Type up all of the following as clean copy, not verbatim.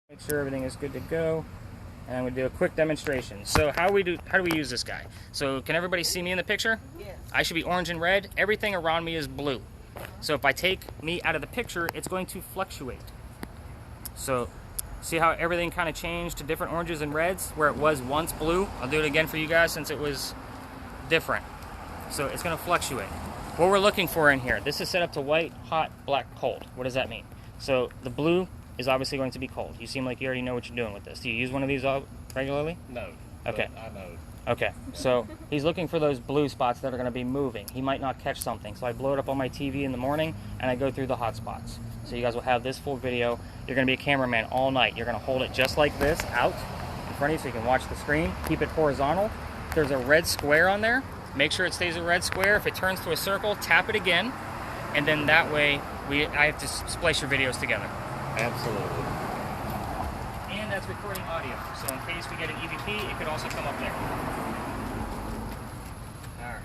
Make sure everything is good to go. And I'm going to do a quick demonstration. So how do we use this guy? So can everybody see me in the picture? Yes. I should be orange and red. Everything around me is blue. So if I take me out of the picture, it's going to fluctuate. So see how everything kind of changed to different oranges and reds where it was once blue? I'll do it again for you guys since it was different. So it's going to fluctuate. What we're looking for in here, this is set up to white, hot, black, cold. What does that mean? So the blue is obviously going to be cold. You seem like you already know what you're doing with this. Do you use one of these regularly? No. Okay. I know. Okay. So he's looking for those blue spots that are going to be moving. He might not catch something. So I blow it up on my TV in the morning and I go through the hot spots. So you guys will have this full video. You're going to be a cameraman all night. You're going to hold it just like this out in front of you so you can watch the screen. Keep it horizontal. If there's a red square on there, make sure it stays a red square. If it turns to a circle, tap it again. And then that way I have to splice your videos together. Absolutely. And that's recording audio. So in case we get an EVP, it could also come up there. Alright.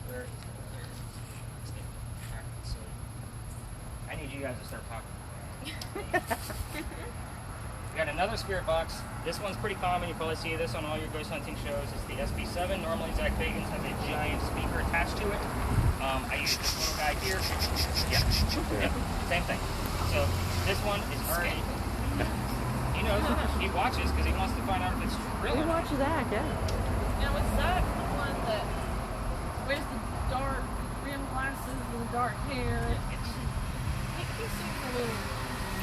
Where is it? Alright, so I need you guys to start talking. We got another spirit box. This one's pretty common. You probably see this on all your ghost hunting shows. It's the SB7. Normally Zach Bagans has a giant speaker attached to it. I use this little guy here. Yeah, same thing. So this one is already, he knows, he watches because he wants to find out if it's real. He watches that, yeah. Now is that the one that wears the dark rim glasses and the dark hair? He seems a little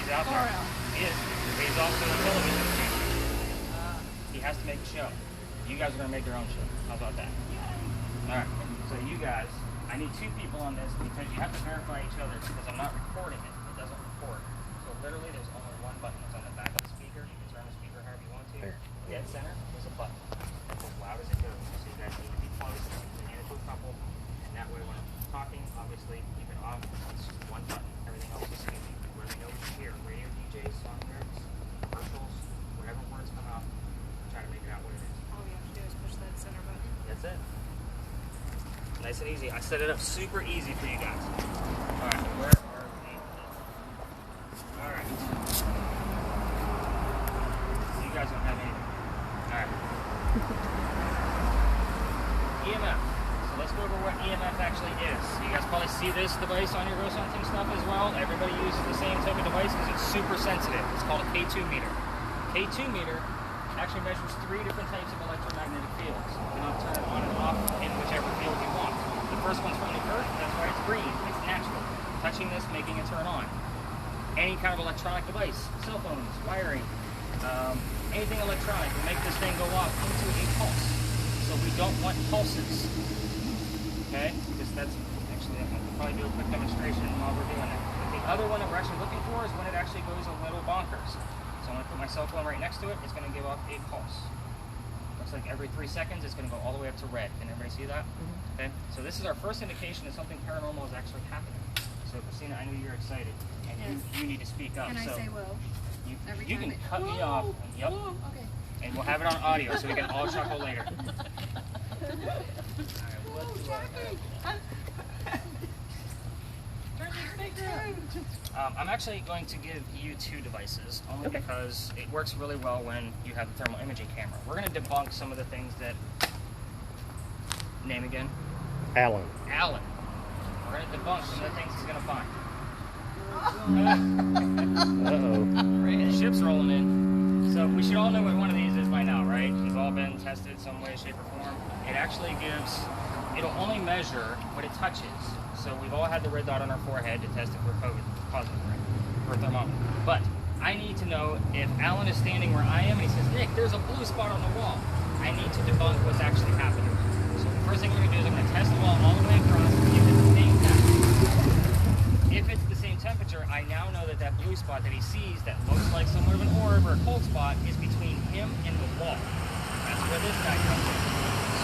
He's out far there. out. He is. He's also a television producer. He has to make a show. You guys are going to make your own show. How about that? Alright, so you guys, I need two people on this because you have to verify each other because I'm not recording it. It doesn't record. So literally there's only one button that's on the back of the speaker. You can turn the speaker however you want to. Dead center, there's a button. That's as loud as it goes. So you guys need to be close and into a couple. And that way when I'm talking, obviously keep it off. It's just one button. Everything else is speaking. Where they know what you hear. Radio DJs, song lyrics, commercials, whatever words come out, try to make it out what it is. All we have to do is push that center button. That's it. Nice and easy. I set it up super easy for you guys. Alright, where are we? Alright. So you guys don't have anything. Alright. EMF. So let's go over what EMF actually is. You guys probably see this device on your ghost hunting stuff as well. Everybody uses the same type of device because it's super sensitive. It's called a K2 meter. K2 meter actually measures 3 different types of electromagnetic fields. You can turn it on and off in whichever field you want. The first one's from the earth, that's why it's green. It's natural. Touching this, making it turn on. Any kind of electronic device, cell phones, wiring, anything electronic will make this thing go off into a pulse. So we don't want pulses. Okay? Because that's actually, I'm going to probably do a quick demonstration while we're doing it. But the other one that we're actually looking for is when it actually goes a little bonkers. So I'm going to put my cell phone right next to it. It's going to give off a pulse. Looks like every 3 seconds it's going to go all the way up to red. Can everybody see that? Mm-hmm. Okay. So this is our first indication that something paranormal is actually happening. So Christina, I know you're excited, and Yes. you need to speak up. Can I so say well? Every you time can cut me off. Yep. Okay. And we'll have it on audio so we can all chuckle later. I'm actually going to give you 2 devices, only because it works really well when you have the thermal imaging camera. We're going to debunk some of the things that... Name again? Alan. Alan. We're going to debunk some of the things he's going to find. Uh-oh. Ship's rolling in. So we should all know what one of these is by now, right? We've all been tested some way, shape, or form. It actually gives... It'll only measure what it touches. So we've all had the red dot on our forehead to test if we're COVID positive for a thermometer. But I need to know if Alan is standing where I am and he says, Nick, there's a blue spot on the wall. I need to debunk what's actually happening. So the first thing we're going to do is I'm going to test the wall all the way across and see if it's the same temperature. If it's the same temperature, I now know that that blue spot that he sees that looks like somewhat of an orb or a cold spot is between him and the wall. That's where this guy comes in.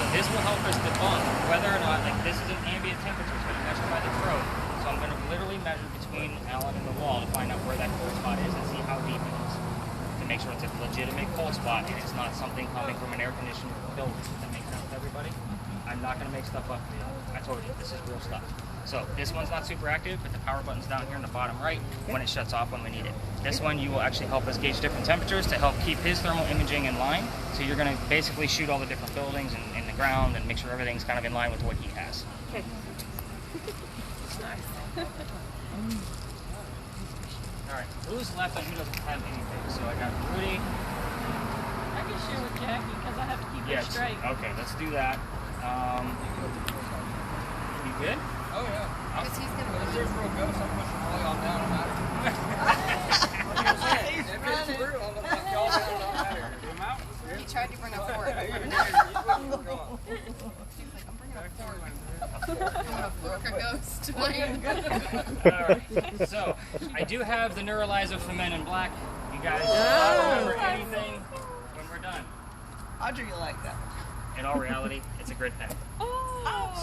So this will help us debunk whether or not, like this is an ambient temperature, it's going to measure by the throat. So I'm going to literally measure between Alan and the wall to find out where that cold spot is and see how deep it is. To make sure it's a legitimate cold spot and it's not something coming from an air-conditioned building. Does that make sense to everybody? I'm not going to make stuff up for you. I told you, this is real stuff. So this one's not super active, but the power button's down here in the bottom right when it shuts off when we need it. This one, you will actually help us gauge different temperatures to help keep his thermal imaging in line. So you're going to basically shoot all the different buildings and the ground and make sure everything's kind of in line with what he has. Okay. Nice. All right, who's left and who doesn't have anything? So I got Rudy. I can share with Jackie because I have to keep her straight. Okay, let's do that. You good? Oh yeah. Because he's gonna If there's real ghosts, I'm pushing all y'all down and out. If it's true, I'm gonna knock y'all down and out. I'm out. He tried to bring a fork. He was He gone. was like, I'm bringing a fork. You want a fork or ghost? Alright, so I do have the neuralizer for Men in Black. You guys remember anything when we're done? How do you like that? In all reality, it's a grid pen.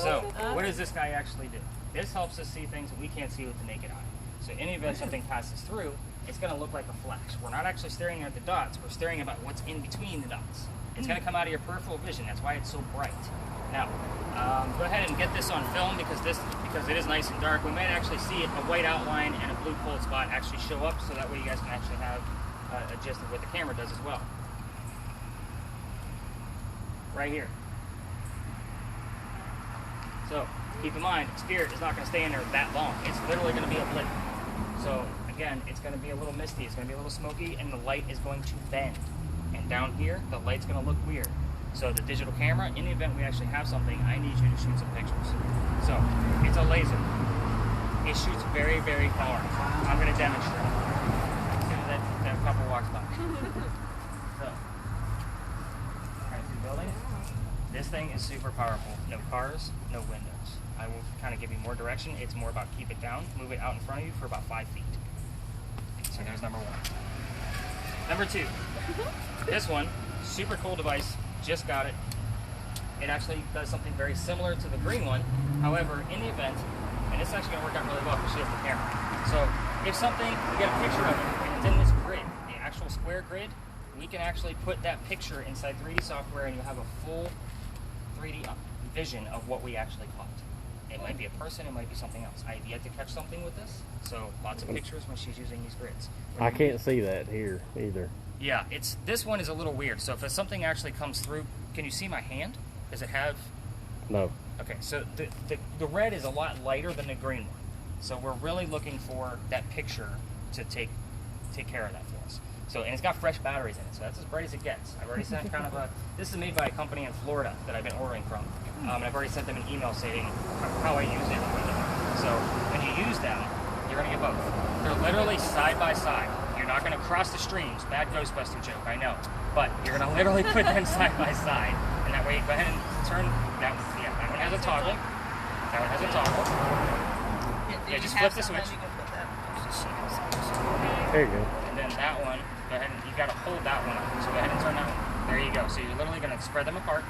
So, what does this guy actually do? This helps us see things that we can't see with the naked eye. So, in the event something passes through, it's going to look like a flash. We're not actually staring at the dots, we're staring about what's in between the dots. It's going to come out of your peripheral vision, that's why it's so bright. Now, go ahead and get this on film because it is nice and dark. We might actually see a white outline and a blue cold spot actually show up, so that way you guys can actually have a gist of what the camera does as well. Right here. So, keep in mind, Spirit is not going to stay in there that long. It's literally going to be a blip. So, again, it's going to be a little misty, it's going to be a little smoky, and the light is going to bend. And down here, the light's going to look weird. So the digital camera, in the event we actually have something, I need you to shoot some pictures. So, it's a laser. It shoots very, very far. I'm going to demonstrate. As soon as that couple walks by. So, alright, see the building? This thing is super powerful. No cars, no windows. I will kind of give you more direction. It's more about keep it down, move it out in front of you for about 5 feet. So there's number one. Number two, this one, super cool device, just got it. It actually does something very similar to the green one. However, in the event, and it's actually going to work out really well because she has the camera. So if something, we get a picture of it, and it's in this grid, the actual square grid, we can actually put that picture inside 3D software and you have a full 3D vision of what we actually caught. It might be a person, it might be something else. I have yet to catch something with this, so lots of pictures when she's using these grids. I can't see that here either. Yeah, this one is a little weird. So if something actually comes through, can you see my hand? Does it have? No. Okay, so the red is a lot lighter than the green one. So we're really looking for that picture to take care of that for us. So, and it's got fresh batteries in it, so that's as bright as it gets. I've already sent kind of this is made by a company in Florida that I've been ordering from. And I've already sent them an email saying how I use it. So when you use them, you're going to get both. They're literally side by side. You're not going to cross the streams. Bad Ghostbuster joke, I know. But you're going to literally put them side by side. And that way, go ahead and turn that one. Yeah, that one has a toggle. That one has a toggle. Yeah, just flip the switch. There you go. And then that one, go ahead and you got to hold that one up. So go ahead and turn that one. There you go. So you're literally going to spread them apart.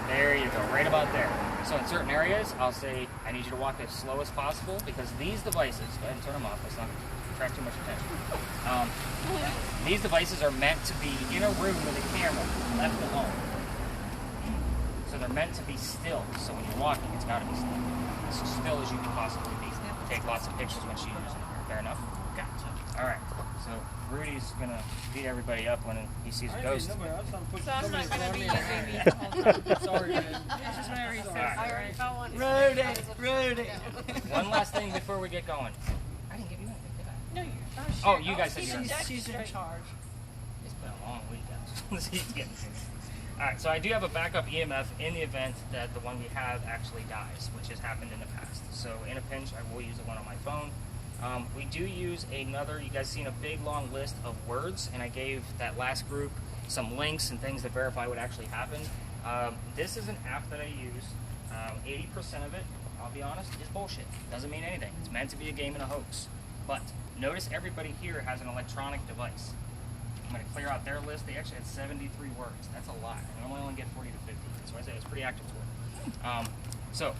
There you go, right about there. So in certain areas, I'll say, I need you to walk as slow as possible because these devices, go ahead and turn them off, let's not attract too much attention. These devices are meant to be in a room with a camera, left alone. So they're meant to be still. So when you're walking, it's got to be still. As still as you can possibly be. Take lots of pictures when she's using it. Fair enough? Gotcha. All right. So Rudy's gonna beat everybody up when he sees a ghost. So I'm not going to be using these the whole time. Sorry, man. It's just whenever he says I already felt one. Rudy. One last thing before we get going. I didn't give you anything, did I? No, you're. Oh, you guys said you're. She's in charge. It's been a long weekend. He's getting serious. All right, so I do have a backup EMF in the event that the one we have actually dies, which has happened in the past. So in a pinch, I will use the one on my phone. We do use another, you guys seen a big long list of words, and I gave that last group some links and things that verify what actually happened. This is an app that I use. 80% of it, I'll be honest, is bullshit. Doesn't mean anything. It's meant to be a game and a hoax. But notice everybody here has an electronic device. I'm going to clear out their list. They actually had 73 words. That's a lot. I normally only get 40 to 50. So I say it's pretty active tool. So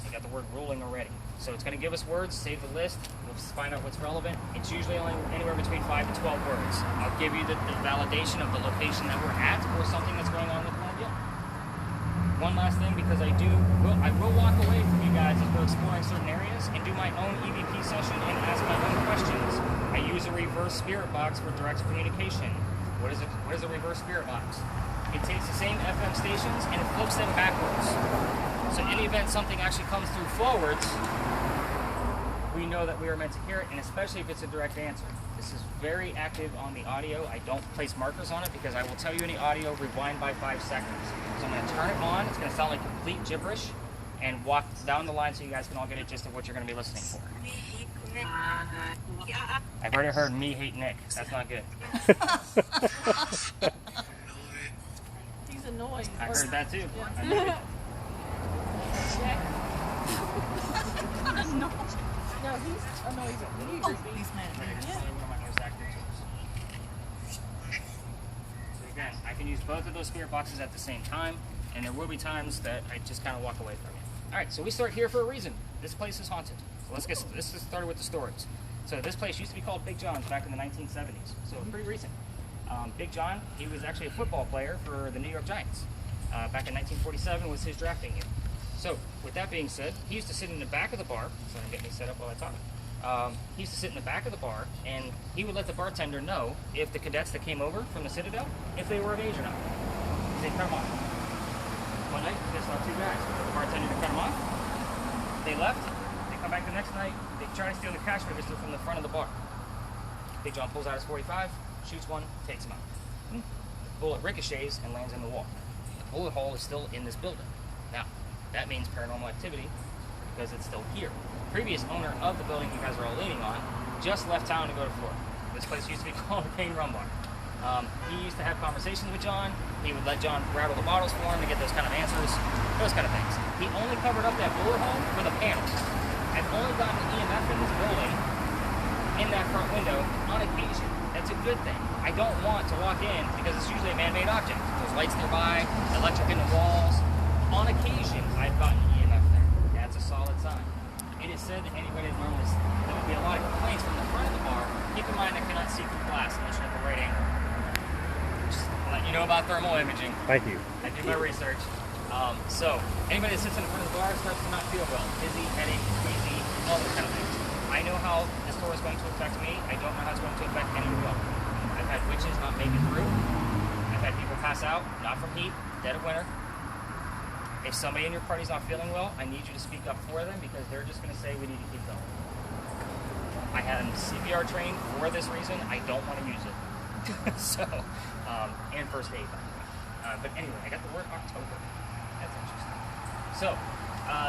I got the word ruling already. So it's going to give us words, save the list, we'll find out what's relevant. It's usually only anywhere between 5 to 12 words. I'll give you the validation of the location that we're at or something that's going on with Columbia. one last thing, because I will walk away from you guys as we're exploring certain areas and do my own EVP session and ask my own questions. I use a reverse spirit box for direct communication. What is a reverse spirit box? It takes the same FM stations and it flips them backwards. So in the event something actually comes through forwards, we know that we are meant to hear it, and especially if it's a direct answer. This is very active on the audio. I don't place markers on it because I will tell you in the audio, rewind by 5 seconds. So I'm going to turn it on. It's going to sound like complete gibberish, and walk down the line so you guys can all get a gist of what you're going to be listening for. I've already heard me hate Nick. That's not good. He's annoying. I heard that too. Yeah. No, he's annoying. He's mad. So again, I can use both of those spirit boxes at the same time, and there will be times that I just kind of walk away from it. All right, so we start here for a reason. This place is haunted. So let's get started with the stories. So this place used to be called Big John's back in the 1970s, so pretty recent. Big John, he was actually a football player for the New York Giants. Back in 1947 was his drafting year. So, with that being said, he used to sit in the back of the bar. So I'm getting me set up while I talk. He used to sit in the back of the bar, and he would let the bartender know if the cadets that came over from the Citadel, if they were of age or not. They'd cut them off. One night, they saw 2 guys. The bartender to cut them off. They left. They come back the next night. They try to steal the cash register from the front of the bar. Big John pulls out his .45, shoots one, takes him out. The bullet ricochets and lands in the wall. The bullet hole is still in this building. Now, that means paranormal activity because it's still here. The previous owner of the building you guys are all leaning on just left town to go to Florida. This place used to be called the Pain Rum Bar. He used to have conversations with John. He would let John rattle the bottles for him to get those kind of answers, those kind of things. He only covered up that bullet hole with a panel. I've only gotten EMF in this building in that front window on occasion. That's a good thing. I don't want to walk in because it's usually a man-made object. There's lights nearby, electric in the walls. On occasion, I've gotten EMF there. That's a solid sign. It is said that anybody that normally, there will be a lot of complaints from the front of the bar. Keep in mind I cannot see through glass unless you have the right angle. Just let you know about thermal imaging. Thank you. I do my research. So, anybody that sits in the front of the bar starts to not feel well. Dizzy, headache, queasy, all those kind of things. I know how this store is going to affect me. I don't know how it's going to affect anyone else. I've had witches not make it through. I've had people pass out, not from heat, dead of winter. If somebody in your party's not feeling well, I need you to speak up for them because they're just going to say we need to keep going. I had them CPR trained for this reason. I don't want to use it. So, and first aid, by the way. But anyway, I got the word October. That's interesting. So,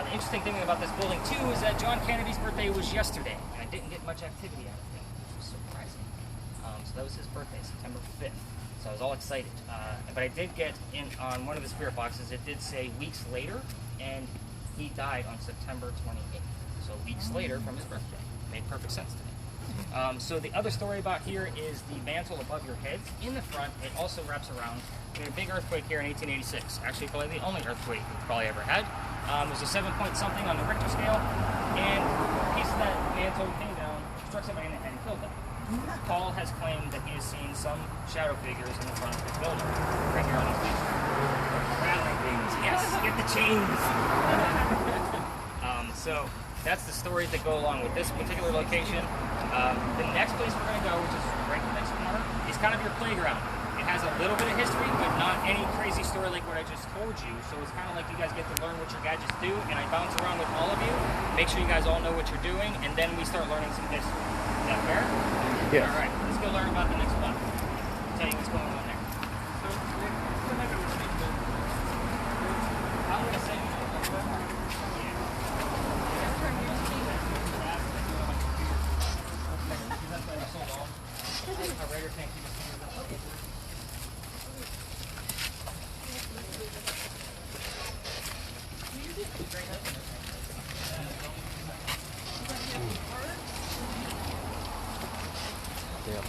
the interesting thing about this building too is that John Kennedy's birthday was yesterday, and I didn't get much activity out of him, which was surprising. So that was his birthday, September 5th. So I was all excited. But I did get in on one of the spirit boxes, it did say weeks later, and he died on September 28th. So weeks later from his birthday. Made perfect sense to me. So the other story about here is the mantle above your heads. In the front, it also wraps around. We had a big earthquake here in 1886. Actually, probably the only earthquake we've probably ever had. It was a 7-point-something on the Richter scale, and a piece of that mantle came down, struck somebody in the head, and killed them. Paul has claimed that he has seen some shadow figures in the front of his building, right here on his beach. Rattling things, yes, get the chains. So that's the stories that go along with this particular location. The next place we're going to go, which is right in the next corner, is kind of your playground. It has a little bit of history, but not any crazy story like what I just told you. So it's kind of like you guys get to learn what your gadgets do, and I bounce around with all of you, make sure you guys all know what you're doing, and then we start learning some history. Is that fair? Yes. All right, let's go learn about the next one. I'll tell you what's going on there. I'm going to say Yeah.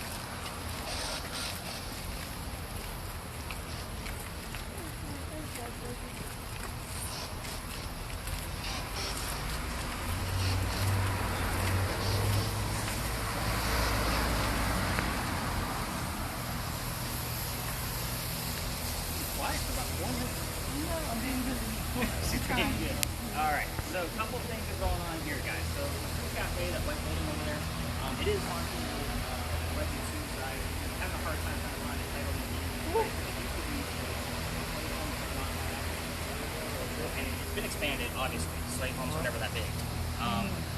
why? About 4 minutes. No, I'm being busy. She's pretty good. All right, so a couple things are going on here, guys. So the cafe, that white building over there, it is haunted with alleged suicide. I'm having a hard time trying to find a title name. It used to be and it's been expanded, obviously. Slate homes were never that big.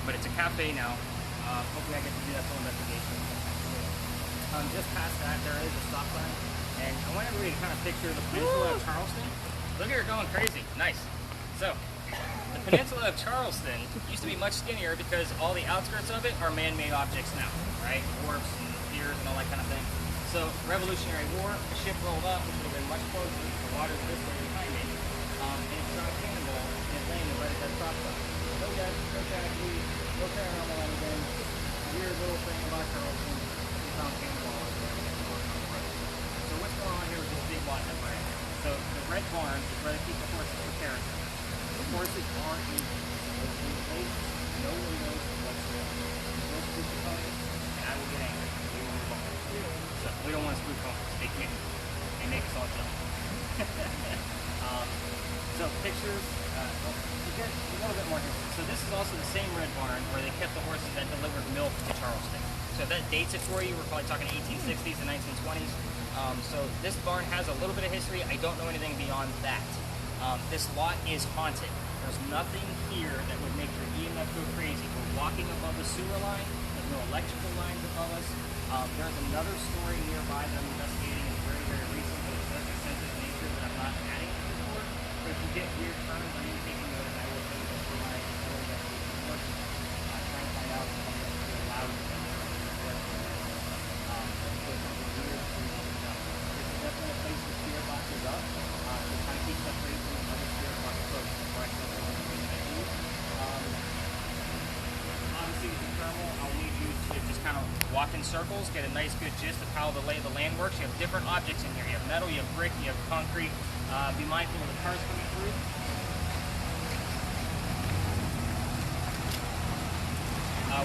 But it's a cafe now. Hopefully I get to do that full investigation. Just past that, there is a stop sign. And I want everybody to kind of picture the peninsula of Charleston. Look at her going crazy. Nice. So, the peninsula of Charleston used to be much skinnier because all the outskirts of it are man-made objects now, right? Wharfs and piers and all that kind of thing. So, Revolutionary War, a ship rolled up, which would have been much closer. The water's this way behind it. And it shot a cannonball and it landed right at that stop sign. No death, no tragedy, no paranormal anything. Weird little thing about Charleston. We found a cannonball over there and working on the road. So what's going on here with this big lot that we're in? So the red barn is where they keep the horses for character. The horses are in place, no windows whatsoever. No spook the ponies, and I will get angry. We will move on. So we don't want to spook ponies. They make us all jump. So pictures, to get a little bit more history. So this is also the same red barn where they kept the horses that delivered milk to Charleston. So that dates it for you. We're probably talking 1860s and 1920s. So this barn has a little bit of history. I don't know anything beyond that. This lot is haunted. There's nothing here that would make your EMF go crazy. We're walking above the sewer line. There's no electrical lines above us. There's another story nearby that I'm investigating. It's very, very recent, but it's such a sensitive nature that I'm not adding to the report. But if you get weird turns, I am taking note and I will take it for my investigation work. I'm trying to find out if I'm going to be allowed to definitely a place with spirit boxes up to kind of keep separation from other spirit box folks before I start going to use. Obviously, with the thermal, I'll need you to just kind of walk in circles, get a nice good gist of how the lay of the land works. You have different objects in here. You have metal, you have brick, you have concrete. Be mindful of the cars coming through.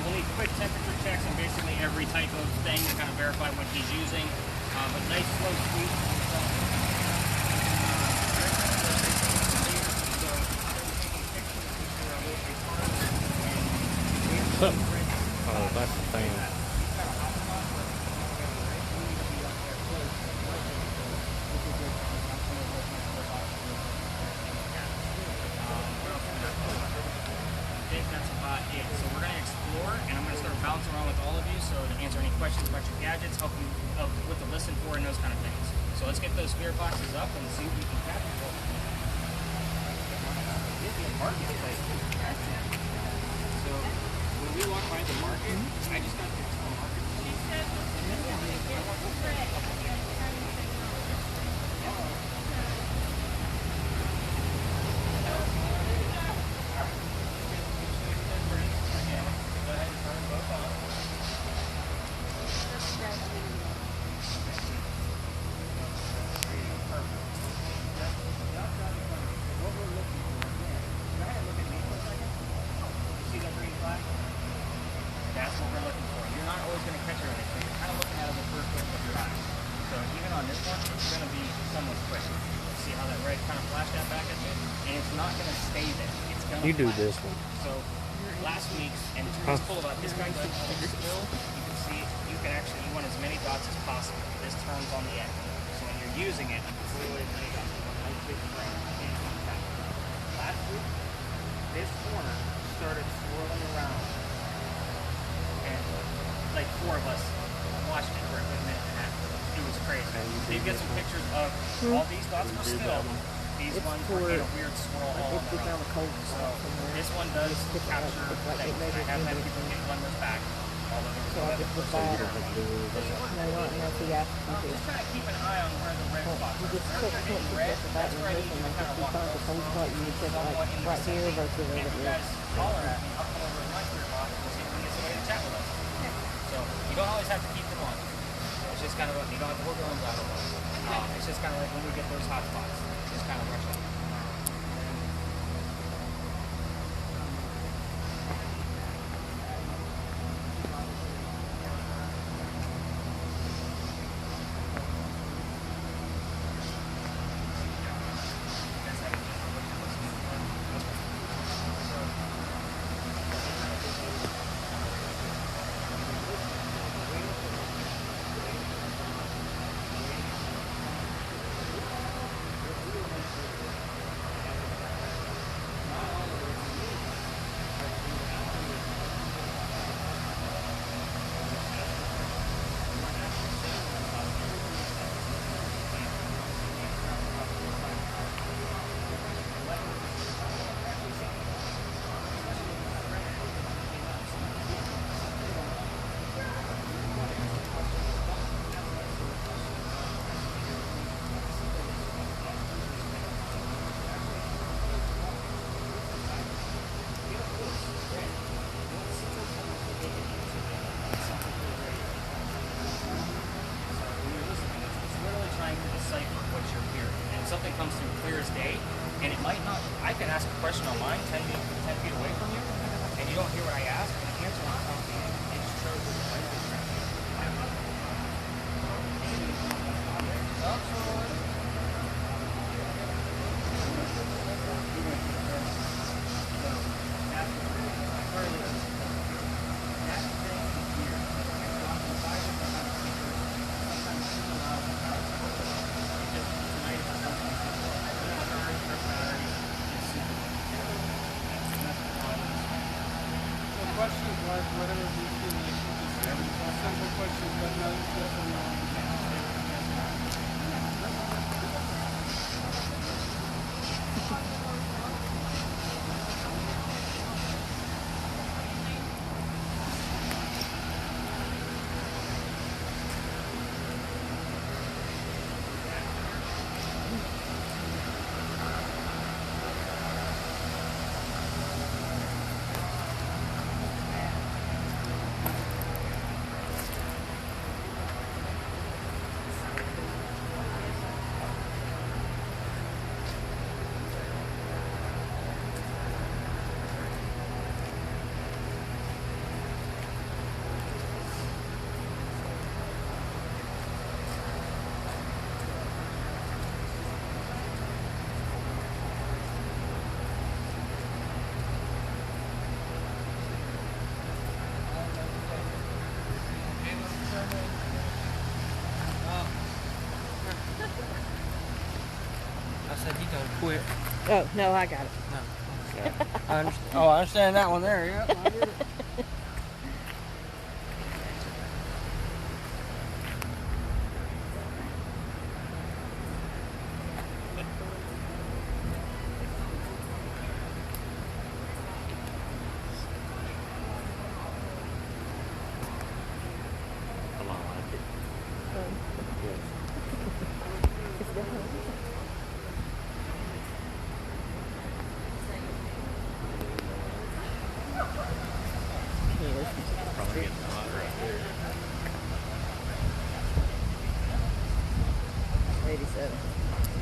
We'll need quick temperature checks on basically every type of thing to kind of verify what he's using. A nice slow squeeze. Oh, that's the thing. I think that's about it. So we're going to explore, and I'm going to start bouncing around with all of you, so to answer any questions about your gadgets, help you what to listen for, and those kind of things. So let's get those spirit boxes up and see what we can capture. It'd be a market place. So when we walk by the market, I just got to the market. She said That's what we're looking for. You're not always going to catch everything. So you're kind of looking at it the first look of your eye. So even on this one, it's going to be somewhat quick. See how that red kind of flashed that back at you? And it's not going to stay there. It's going to You do flash. this one. So last week's, and it's really cool about this guy too, still, you can see, you can actually, you want as many dots as possible. This turns on the end. So when you're using it, it's really as many dots. You want a nice big frame. Last week, this corner started swirling around. And like 4 of us watched it for a good minute and a half. It was crazy. So you get some pictures of all these dots were still. These ones were in a weird swirl all on their own. So this one does capture things. I have had people get glimmers back. Although there was no evidence. So I'm just trying to keep an eye on where the red spots are. Where they're getting red, that's where I need you to kind of walk close. Somewhat in the vicinity. And if you guys holler at me, I'll come over to my spirit box and see if we can get somebody to chat with us. So you don't always have to keep them on. It's just kind of, you don't have to hold your arms out of them. It's just kind of like when we get those hot spots, just kind of rush up. simple questions, but no, it's yes or no. I said he done quit. Oh, no, I got it. No. Okay. I understand. Oh, I understand that one there. Yep, I get it. Probably getting hot right there. 87,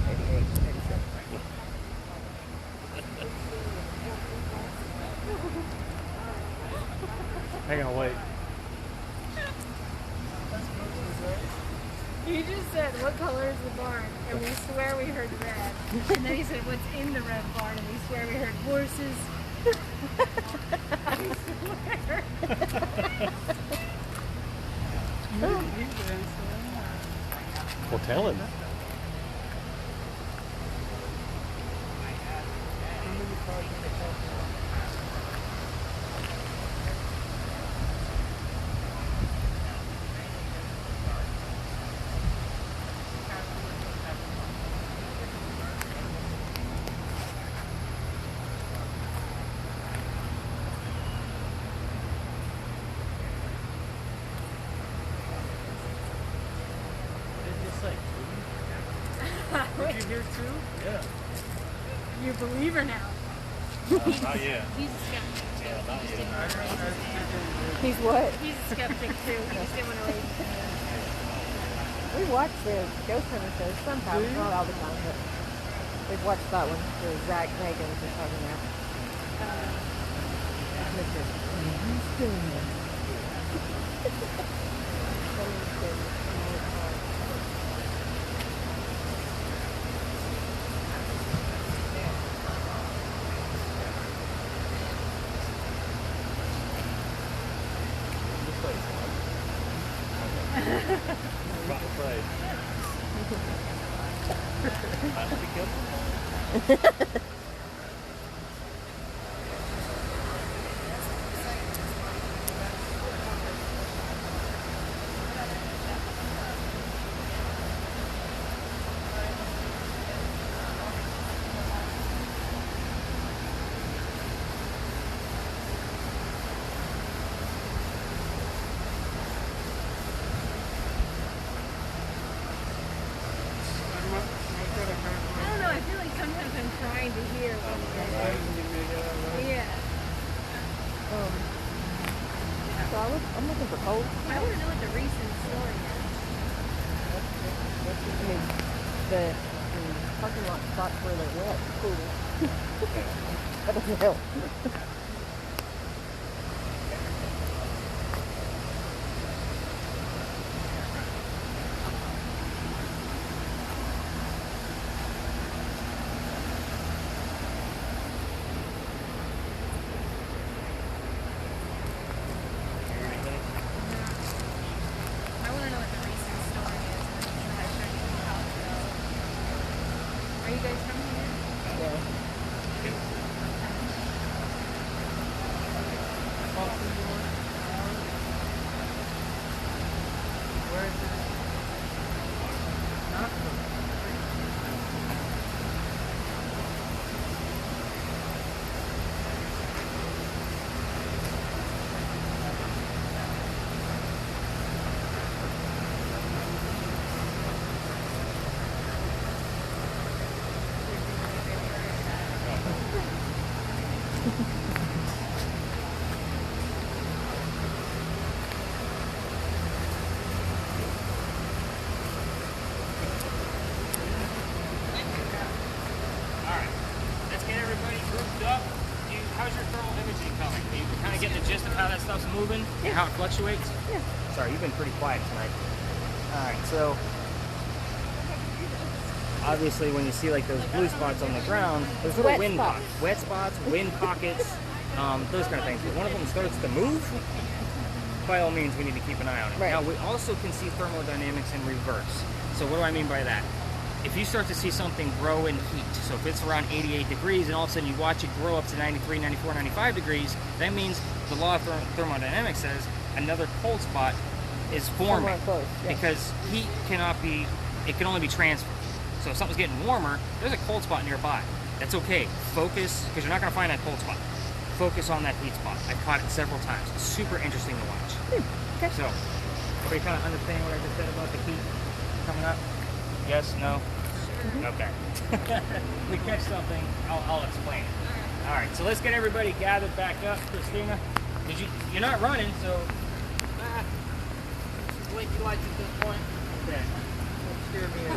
88, 87. Hang on, wait. He just said, what color is the barn? And we swear we heard red. And then he said, what's in the red barn? And we swear we heard horses. I swear. Well, tell him. Did you hear too? Yeah. You a believer now. Not yet. He's a skeptic too. Yeah, not yet. He's what? He's a skeptic too. He just didn't want to read. We watch the Ghost Hunter shows sometimes, not all the time, but we've watched that one, the Zach Nagans are talking about. Mr. Houston. About to say. I'll be careful. I don't know. I feel like sometimes I'm trying to hear what you're saying. Yeah. So I'm looking for cold. I want to know what the recent story is. I mean, the parking lot spots where they're wet, cool. That doesn't help. I want to know what the recent story is. And I'm trying to figure out how it goes. Are you guys from here? Yeah. stuff's moving and how it fluctuates? Yeah. Sorry, you've been pretty quiet tonight. All right, so obviously when you see like those blue spots on the ground, those little Wet wind spots. pockets, wet spots, wind pockets, those kind of things. But one of them starts to move, by all means, we need to keep an eye on it. Right. Now, we also can see thermodynamics in reverse. So what do I mean by that? If you start to see something grow in heat, so if it's around 88 degrees and all of a sudden you watch it grow up to 93, 94, 95 degrees, that means the law of thermodynamics says another cold spot is forming. Somewhere close, yeah. Because heat cannot be, it can only be transferred. So if something's getting warmer, there's a cold spot nearby. That's okay. Focus, because you're not going to find that cold spot. Focus on that heat spot. I've caught it several times. It's super interesting to watch. Okay. So, everybody kind of understand what I just said about the heat coming up? Yes? No? Okay. We catch something, I'll explain it. All right, so let's get everybody gathered back up. Christina, you're not running, so... Blinky lights at this point. Okay. Steer me in.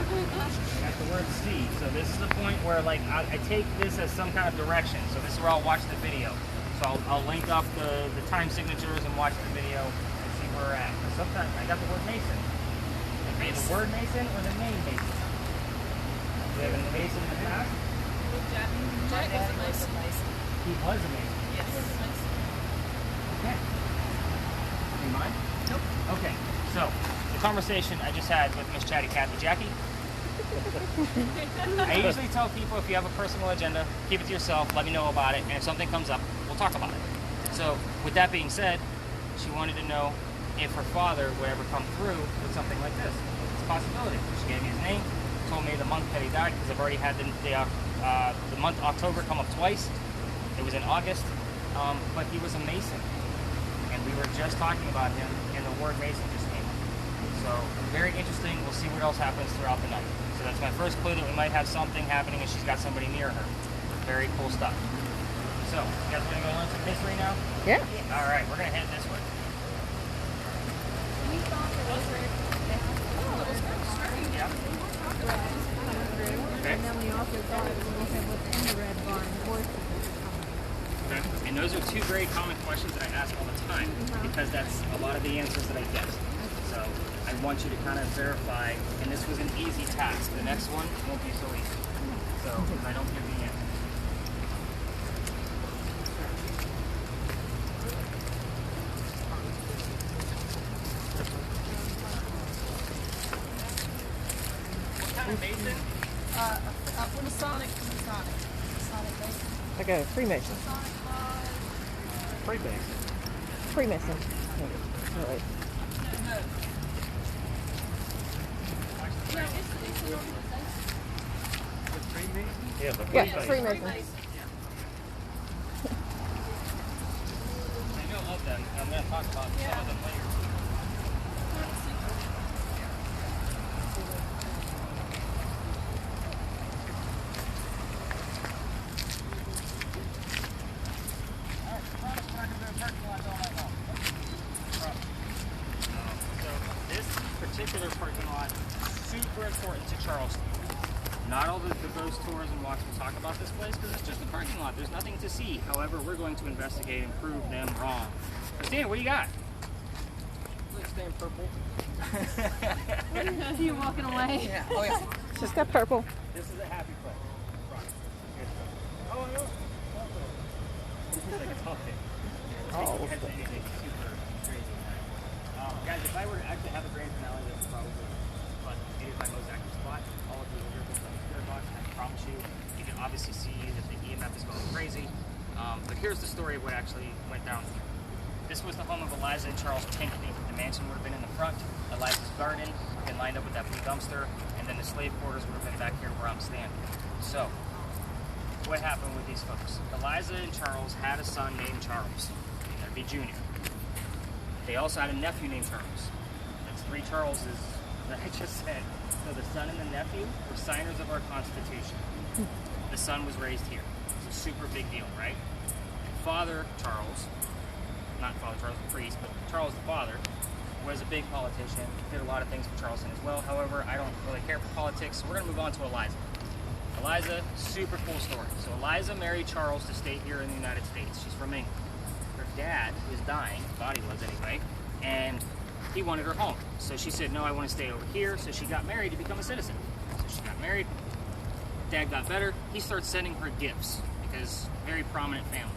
Got the word C. So this is the point where like I take this as some kind of direction. So this is where I'll watch the video. So I'll link up the time signatures and watch the video and see where we're at. Sometimes I got the word Mason. Okay, the word Mason or the name Mason? Do we have a Mason in the past? Jack was a Mason. He was a Mason. Yes. Okay. In mind? Nope. Okay. So the conversation I just had with Miss Chatty Cat, Jackie. I usually tell people if you have a personal agenda, keep it to yourself, let me know about it, and if something comes up, we'll talk about it. So with that being said, she wanted to know if her father would ever come through with something like this. It's a possibility. She gave me his name, told me the month that he died, because I've already had the month October come up twice. It was in August, but he was a Mason. And we were just talking about him, and the word Mason just came up. So very interesting. We'll see what else happens throughout the night. So that's my first clue that we might have something happening and she's got somebody near her. Very cool stuff. So, you guys want to go learn some history now? Yeah. All right, we're going to head this way. We thought there was Yeah. Okay. and then we also thought it was when we said what's in the red barn, horses. Okay. And those are two very common questions that I ask all the time because that's a lot of the answers that I get. So I want you to kind of verify, and this was an easy task. The next one won't be so easy. So I don't give the answer. What kind of Mason? Masonic. Masonic Mason. Like a Freemason. Freemason. Freemason. All right. Yeah, but Yeah, Freemason. I know of them. I'm going to talk about some of them later. Particular parking lot, super important to Charleston. Not all the ghost tours and walks will talk about this place because it's just a parking lot. There's nothing to see. However, we're going to investigate and prove them wrong. Christina, what do you got? Let's stay in purple. Are you walking away? Yeah. Oh yeah. Just got purple. This is a happy place. Oh, no. This is like a tough day. Oh, It's super crazy. Guys, if I were to actually have a grand finale, this is probably, but it is my most active spot. All of you will hear this on the spirit box, and I promise you, you can obviously see that the EMF is going crazy. But here's the story of what actually went down here. This was the home of Eliza and Charles Pinckney. The mansion would have been in the front, Eliza's garden, and lined up with that blue dumpster, and then the slave quarters would have been back here where I'm standing. So, what happened with these folks? Eliza and Charles had a son named Charles. That'd be Junior. They also had a nephew named Charles. That's three Charleses that I just said. So the son and the nephew were signers of our Constitution. The son was raised here. It's a super big deal, right? Father Charles, not Father Charles the priest, but Charles the father, was a big politician, did a lot of things for Charleston as well. However, I don't really care for politics, so we're going to move on to Eliza. Eliza, super cool story. So Eliza married Charles to stay here in the United States. She's from England. Her dad was dying, thought he was anyway, and he wanted her home. So she said, no, I want to stay over here. So she got married to become a citizen. So she got married. Dad got better. He starts sending her gifts because very prominent family.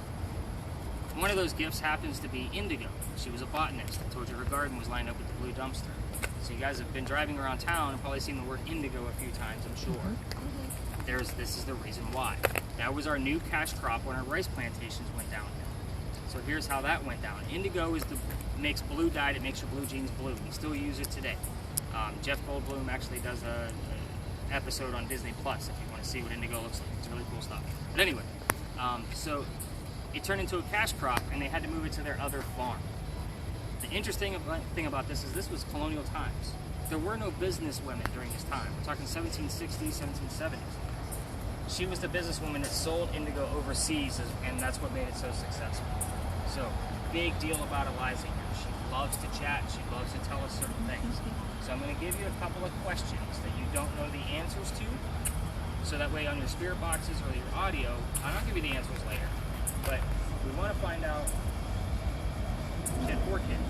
One of those gifts happens to be indigo. She was a botanist. I told you her garden was lined up with the blue dumpster. So you guys have been driving around town and probably seen the word indigo a few times, I'm sure. This is the reason why. That was our new cash crop when our rice plantations went downhill. So here's how that went down. Indigo makes blue dye that makes your blue jeans blue. We still use it today. Jeff Goldblum actually does a episode on Disney Plus if you want to see what indigo looks like. It's really cool stuff. But anyway, so it turned into a cash crop and they had to move it to their other farm. The interesting thing about this is this was colonial times. There were no business women during this time. We're talking 1760s, 1770s. She was the businesswoman that sold indigo overseas, and that's what made it so successful. So, big deal about Eliza here. She loves to chat. She loves to tell us certain things. So I'm going to give you a couple of questions that you don't know the answers to. So that way on your spirit boxes or your audio, I'll give you the answers later. But we want to find out. She had 4 kids.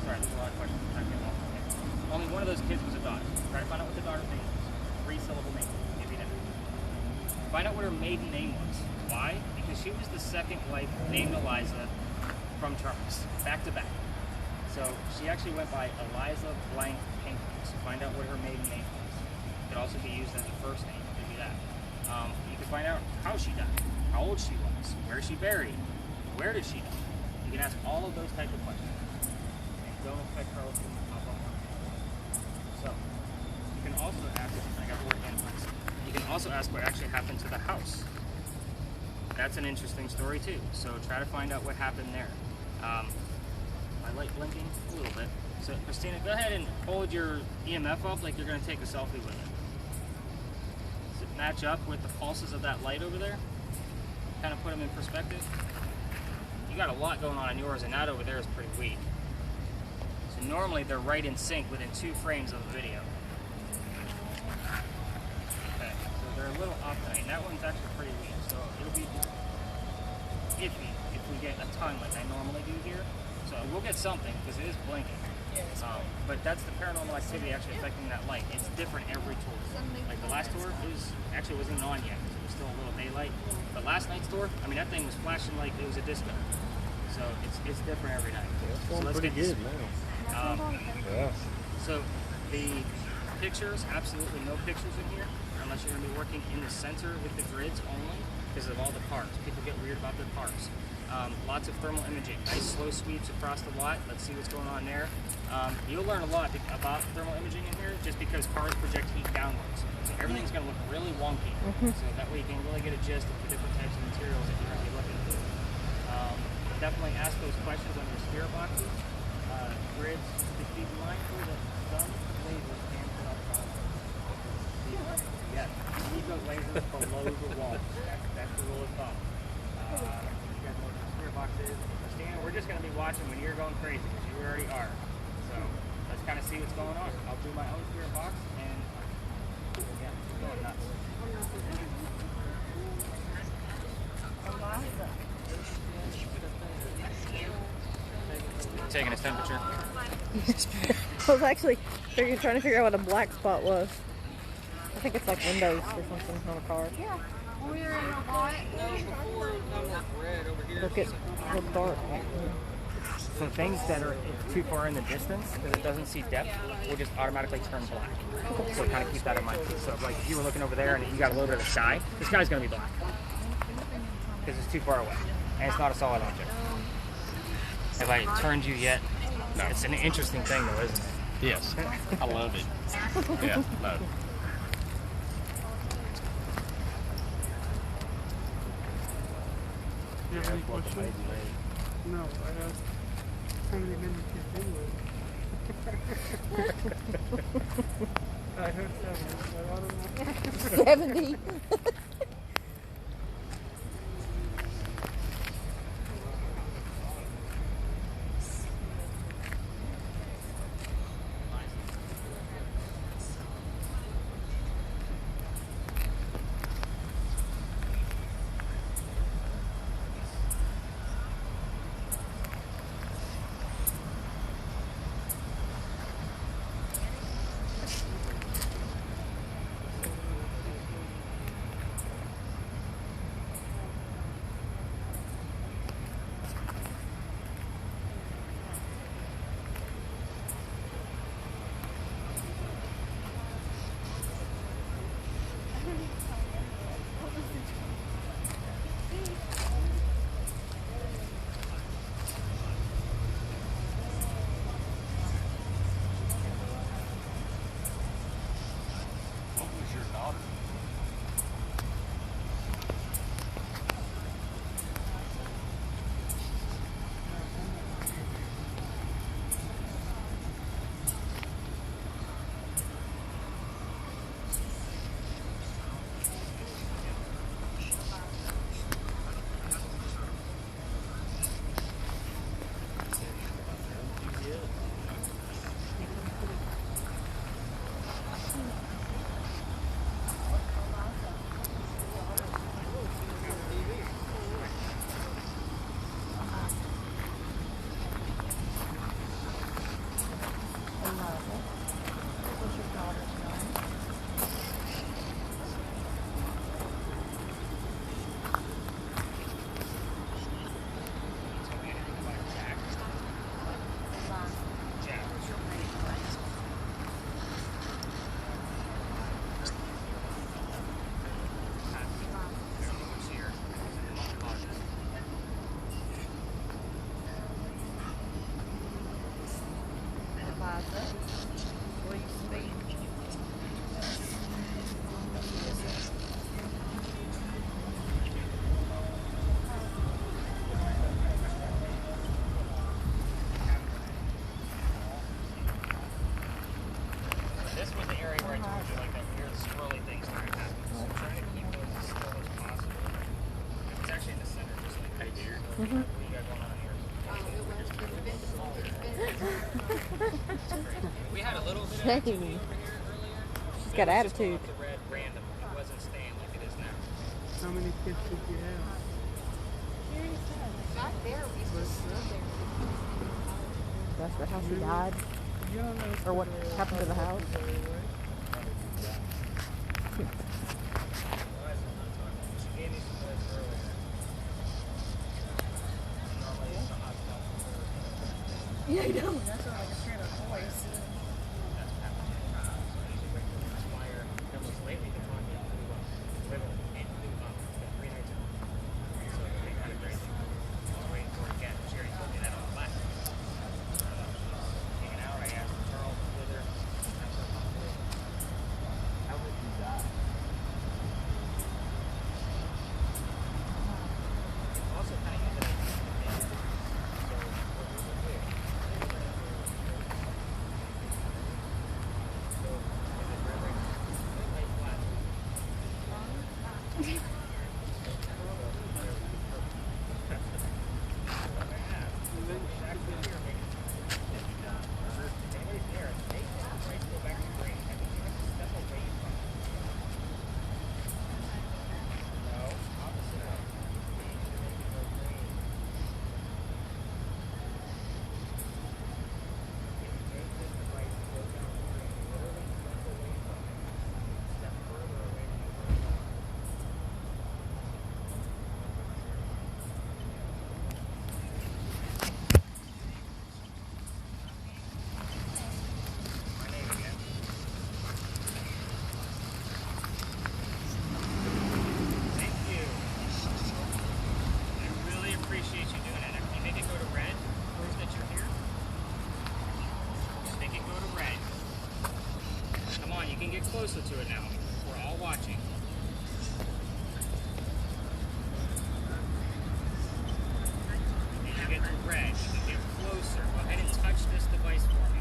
Sorry, there's a lot of questions. I'm getting off the table. Only one of those kids was a daughter. Try to find out what the daughter's name was. 3-syllable name. Give you that. Find out what her maiden name was. Why? Because she was the second wife named Eliza from Charles, back to back. So she actually went by Eliza Blank Pinkley. So find out what her maiden name was. It could also be used as a first name. Give you that. You can find out how she died, how old she was, where she buried, where did she die. You can ask all of those type of questions. And don't affect her with the pop up. So you can also ask. I got more answers. You can also ask what actually happened to the house. That's an interesting story too. So try to find out what happened there. My light blinking a little bit. So Christina, go ahead and hold your EMF up like you're going to take a selfie with it. Does it match up with the pulses of that light over there? Kind of put them in perspective. You got a lot going on yours, and that over there is pretty weak. So normally they're right in sync within 2 frames of the video. Okay, so they're a little off tonight. That one's actually pretty weak, so it'll be iffy if we get a ton like I normally do here. So we'll get something because it is blinking. But that's the paranormal activity actually affecting that light. It's different every tour. Like the last tour wasn't even on yet because it was still a little daylight. But last night's tour, I mean that thing was flashing like it was a disco. So it's different every night. Yeah, so let's pretty get good now. Yeah. So the pictures, absolutely no pictures in here unless you're going to be working in the center with the grids only because of all the parts. People get weird about their parts. Lots of thermal imaging, nice slow sweeps across the lot. Let's see what's going on there. You'll learn a lot about thermal imaging in here just because cars project heat downwards. So everything's going to look really wonky. So that way you can really get a gist of the different types of materials that you're going to be looking for. Definitely ask those questions on your spirit boxes. Grids, to keep mindful that some lasers can put up problems. Yes, leave those lasers below the wall. That's the rule of thumb. You guys know what the spirit box is. Christina, we're just going to be watching when you're going crazy, because you already are. So let's kind of see what's going on. I'll do my own spirit box, and yeah, it's going nuts. Taking his temperature. I was actually trying to figure out what a black spot was. I think it's like windows or something on a car. Yeah. We're in a lot. Look at the dark. So things that are too far in the distance, because it doesn't see depth, will just automatically turn black. So kind of keep that in mind. So like if you were looking over there and you got a little bit of the sky, the sky's going to be black. Because it's too far away. And it's not a solid object. Have I turned you yet? No. It's an interesting thing though, isn't it? Yes. I love it. Yeah, no. You have any questions? No, I have family members anyway. I heard 70, but I don't know. 70. little bit of Shame. activity over here earlier. She's It got was just going attitude. up the red random. It wasn't staying like it is now. How many kids did you have? Not there, we used to live there. That's the house he died. You don't know Or what happened to the house. She gave me some words earlier. Normally it's a hot spot for her. Yeah, I know. That's what, like a straight up voice. That's happening. So I usually wait for the flyer. Because lately they're talking to women and new mom. 3 nights ago. So they got a great thing. I was waiting for it again. She already told me that on the last. Hanging out, I asked Charles with her. That's her possibly. How would you die? Also kind of ended up being so what we would do. So is it really lay flat? Thank you. I really appreciate you doing it. If you make it go to red, proves that you're here. Just make it go to red. Come on, you can get closer to it now. We're all watching. You can get to red. You can get closer. Go ahead and touch this device for me.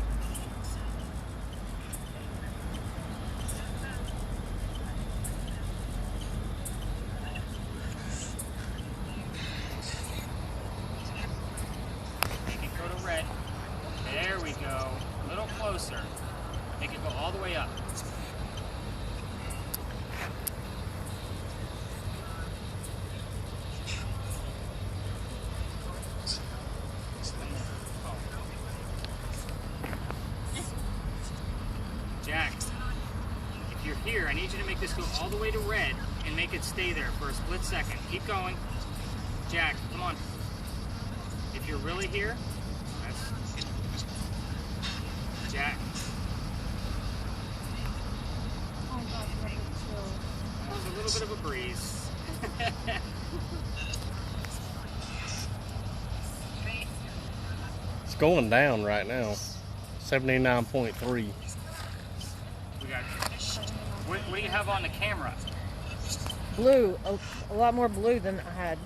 Make it go to red. There we go. A little closer. Make it go all the way up. Jack, if you're here, I need you to make this go all the way to red and make it stay there for a split second. Keep going. Jack, come on. If you're really here, that's Jack. That was a little bit of a breeze. It's going down right now. 79.3. We got. What do you have on the camera? Blue. A lot more blue than I had.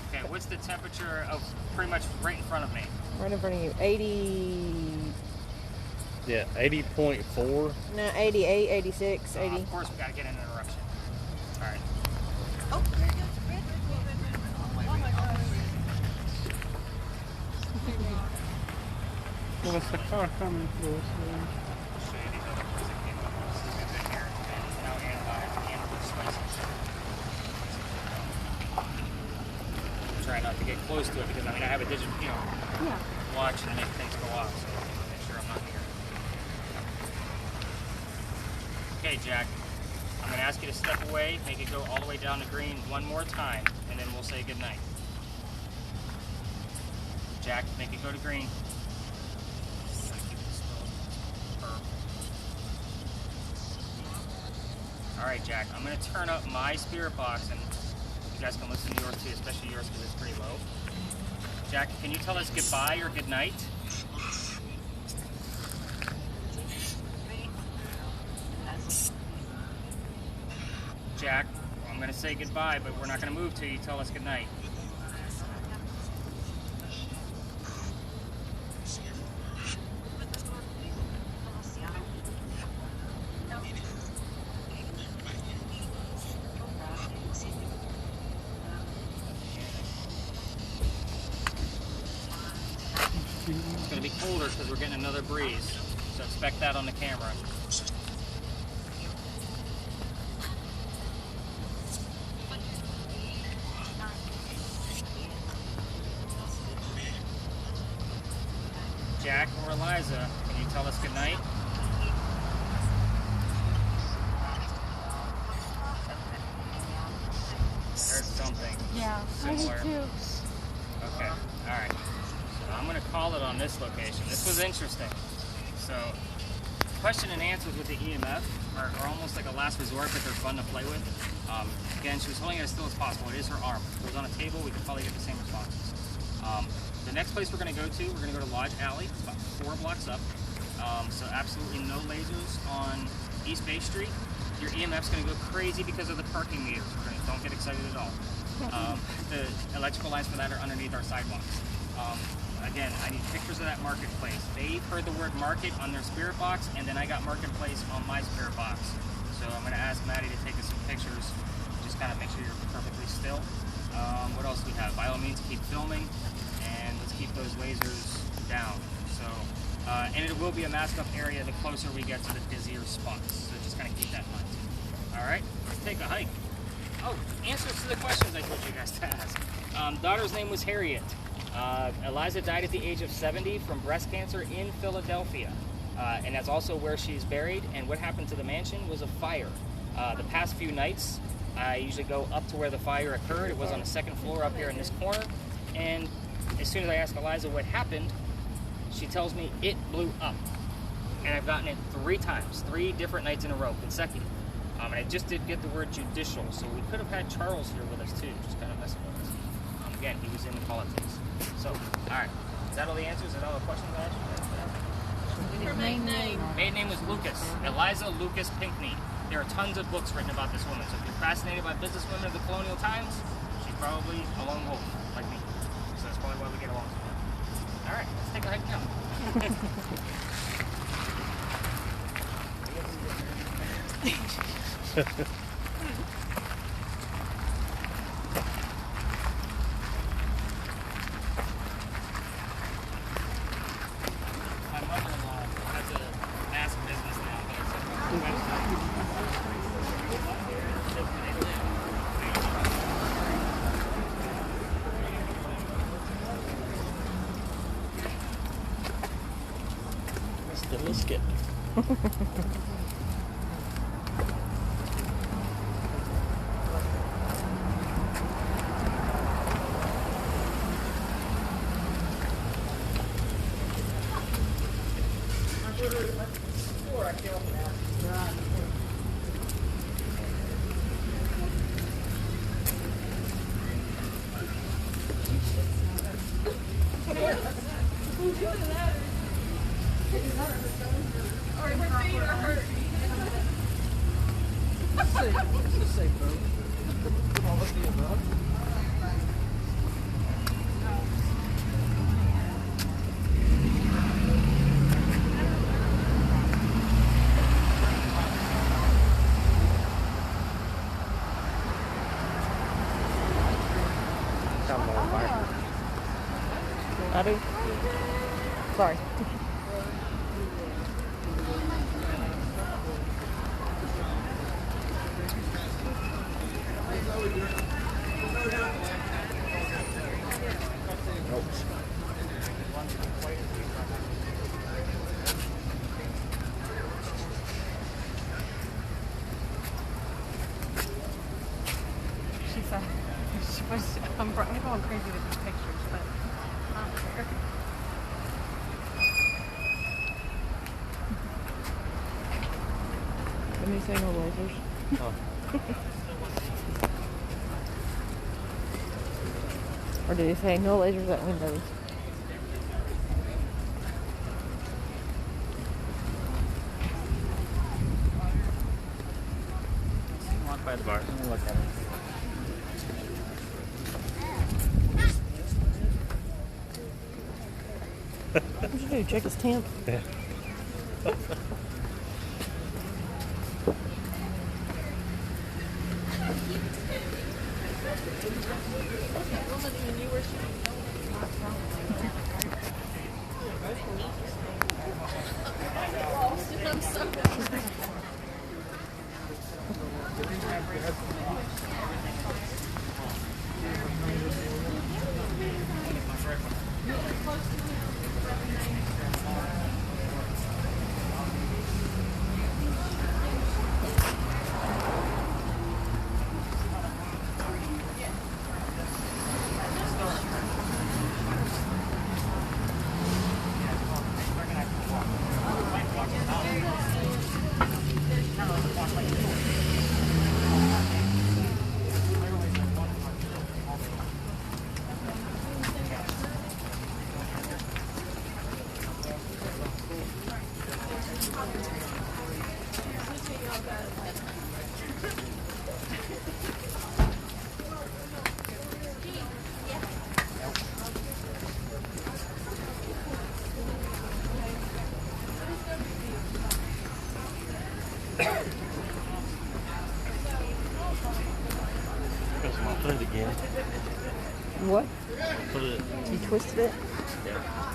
Okay, what's the temperature of pretty much right in front of me? Right in front of you. 80. Yeah, 80.4. No, 88, 86, 80. Of course, we got to get an interruption. All right. Oh, there it goes. Red. Oh my gosh. Well, it's the car coming through. So. I'll show you these other ones that came up. This is good here. And it's now and with spices. Try not to get close to it because I have a digital, watch and make things go off. So make sure I'm not here. Okay, Jack. I'm going to ask you to step away, make it go all the way down to green one more time, and then we'll say goodnight. Jack, make it go to green. Alright, Jack, I'm going to turn up my spirit box, and you guys can listen to yours too, especially yours because it's pretty low. Jack, can you tell us goodbye or goodnight? Jack, I'm going to say goodbye, but we're not going to move till you tell us goodnight. It's going to be colder because we're getting another breeze. So expect that on the camera. Jack or Eliza, can you tell us goodnight? I heard something. Yeah, similar. I do too. Okay, alright. So I'm going to call it on this location. This was interesting. So, question and answers with the EMF are almost like a last resort, but they're fun to play with. Again, she was holding it as still as possible. It is her arm. If it was on a table, we could probably get the same responses. The next place we're going to go to Lodge Alley. It's about 4 blocks up. So absolutely no lasers on East Bay Street. Your EMF's going to go crazy because of the parking meters. Don't get excited at all. The electrical lines for that are underneath our sidewalks. Again, I need pictures of that marketplace. They heard the word market on their spirit box, and then I got marketplace on my spirit box. So I'm going to ask Maddie to take us some pictures. Just kind of make sure you're perfectly still. What else do we have? By all means, keep filming, and let's keep those lasers down. So, and it will be a masked up area the closer we get to the busier spots. So just kind of keep that in mind. All right, let's take a hike. Oh, answers to the questions I told you guys to ask. Daughter's name was Harriet. Eliza died at the age of 70 from breast cancer in Philadelphia. And that's also where she's buried. And what happened to the mansion was a fire. The past few nights, I usually go up to where the fire occurred. It was on the 2nd floor up here in this corner. And as soon as I ask Eliza what happened, she tells me it blew up. And I've gotten it 3 times, 3 different nights in a row, consecutive. And I just did get the word judicial, so we could have had Charles here with us too, just kind of messing with us. Again, he was in politics. So, alright. Is that all the answers? Is that all the questions I asked you? Her maiden name. Maiden name was Lucas. Eliza Lucas Pinckney. There are tons of books written about this woman, so if you're fascinated by businesswomen of the colonial times, she's probably a lone wolf, like me. So that's probably why we get along so well. Alright, let's take a hike down. My mother-in-law has a mask business now, but it's a website. Still a skip. I do. Sorry. She said she was. I'm going crazy with these pictures, but I don't care. Didn't he say no lasers? Oh. Or did he say no lasers at windows? Walk by the bar. Let me look at it. What did you do? Check his temp? Yeah. I'm so Because my foot again. What? Put it. You twisted it? Yeah.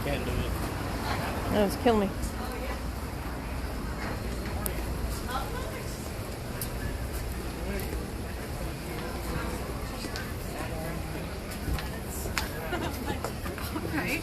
Can't do it. No, it's killing me. okay.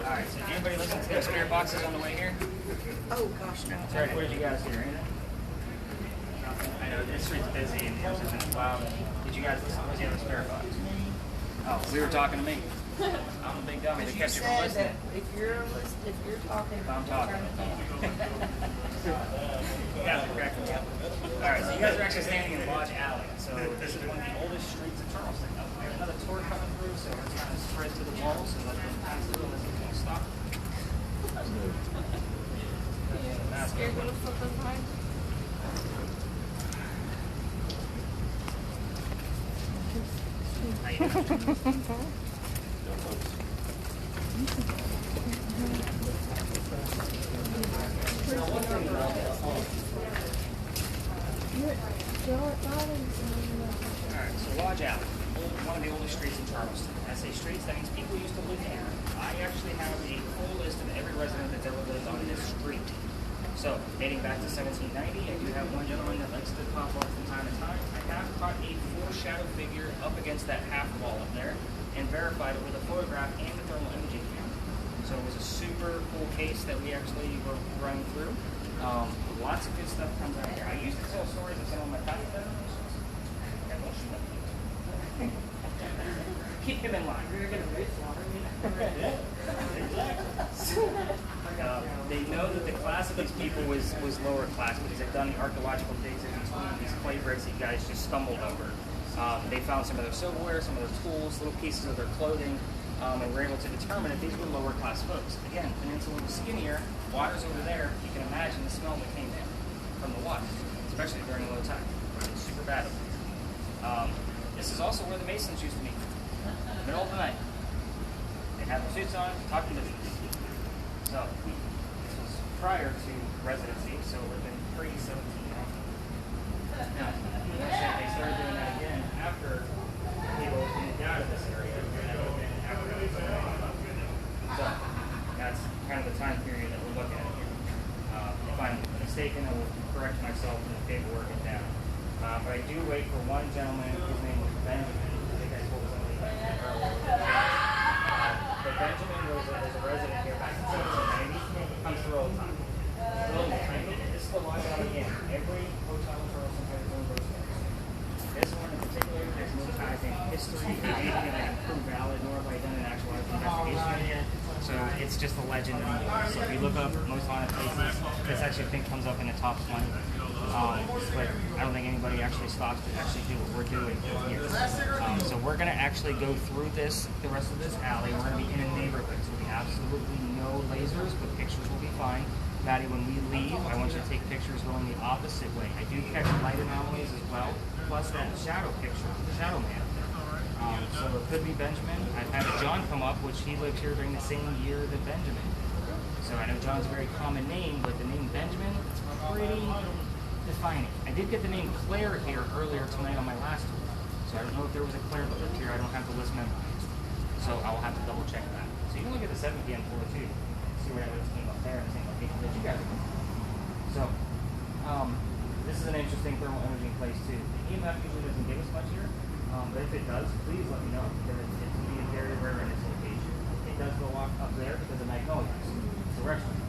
Alright, so did anybody listen to those spirit boxes on the way here? Oh gosh, no. Tareq, what did you guys hear? Anything? I know this street's busy and yours has been loud. Did you guys listen? What's the other spirit box? Oh, we were talking to me. I'm a big dummy that kept you from listening. If you're talking, I'm talking. You guys are cracking me up. Alright, so you guys are actually standing in Lodge Alley. So this is one of the oldest streets in Charleston. We have another tour coming through, so we're trying to spread to the walls so that them pass through and they can't stop. Scared little something behind. How you doing? Alright, so Lodge Alley, one of the oldest streets in Charleston. When I say streets, that means people used to live here. I actually have a full list of every resident that's ever lived on this street. So, dating back to 1790, I do have one gentleman that likes to pop up from time to time. I have caught a full shadow figure up against that half wall up there and verified it with a photograph and a thermal imaging camera. So it was a super cool case that we actually were running through. Lots of good stuff comes out here. I used to tell stories of some of my Tabitha donations. And we'll shoot up. Keep him in line. We're going to race They know that the class of these people was lower class because they've done the archaeological digs in between these clay bricks that you guys just stumbled over. They found some of their silverware, some of their tools, little pieces of their clothing, and were able to determine if these were lower class folks. Again, peninsula was skinnier, water's over there, you can imagine the smell that came in from the water, especially during low tide. It's super bad. This is also where the Masons used to meet. Middle of the night. They had their suits on, talking to these. So, this was prior to residency, so it would have been pre-17. Now, they started doing that again after people moved out of this area, and that would have been after So, that's kind of the time period that we're looking at here. If I'm mistaken, I will correct myself in the paperwork and down. But I do wait for one gentleman whose name was Benjamin. I think I told somebody about that earlier. But Benjamin was a resident here back in 1790. Comes through all the time. This is the line out again. Every hotel in Charleston has its own grocery. This one in particular, there's no ties in history or anything that I can prove valid, nor have I done an actual investigation. So it's just a legend. So if you look up most haunted places, this actually I think comes up in the top 20. But I don't think anybody actually stops to actually do what we're doing here. So we're going to actually go through this, the rest of this alley. We're going to be in a neighborhood, so we absolutely no lasers, but pictures will be fine. Maddie, when we leave, I want you to take pictures going the opposite way. I do catch light anomalies as well, plus that shadow picture, the shadow man. So it could be Benjamin. I've had John come up, which he lived here during the same year that Benjamin. So I know John's a very common name, but the name Benjamin, it's pretty defining. I did get the name Claire here earlier tonight on my last tour. So I don't know if there was a Claire that lived here. I don't have the list memorized. So I will have to double check that. So you can look at the 7 p.m. tour too. See where that came up there in the same location that you guys are going. So this is an interesting thermal imaging place too. The EMF usually doesn't give us much here. But if it does, please let me know, because it's going to be very rare in this location. It does go off up there because of magnolias. It's a restaurant.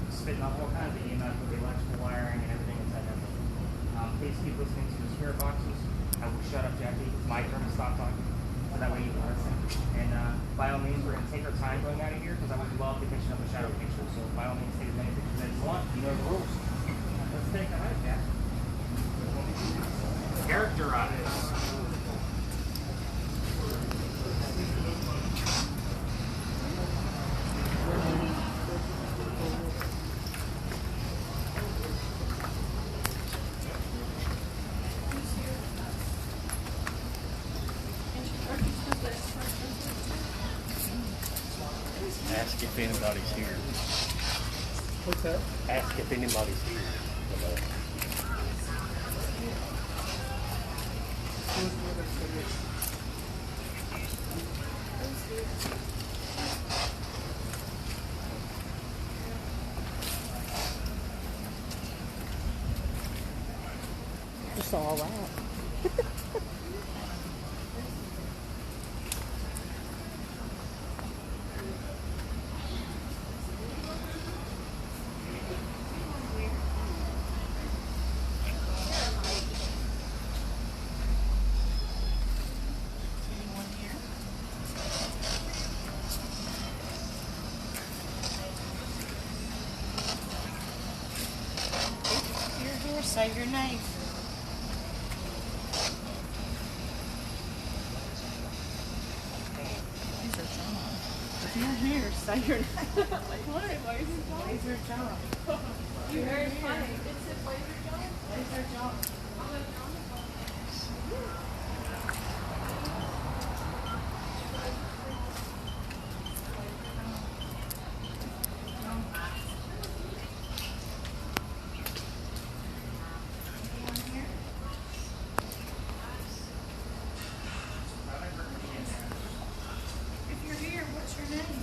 Spitting off all kinds of EMF with the electrical wiring and everything inside that building. Please keep listening to the spirit boxes. I will shut up, Jackie. It's my turn to stop talking. So that way you can listen. And by all means, we're going to take our time going out of here because I would love the picture of the shadow picture. So by all means, take as many pictures as you want. You know the rules. Let's take them out, Jack. Characterize. Ask if anybody's here. What's that? Ask if anybody's here. Just all that. Say your name. If you're here, say your name. What? Laser John. You're very funny. It said Laser John? Laser John. If you're here, what's your name?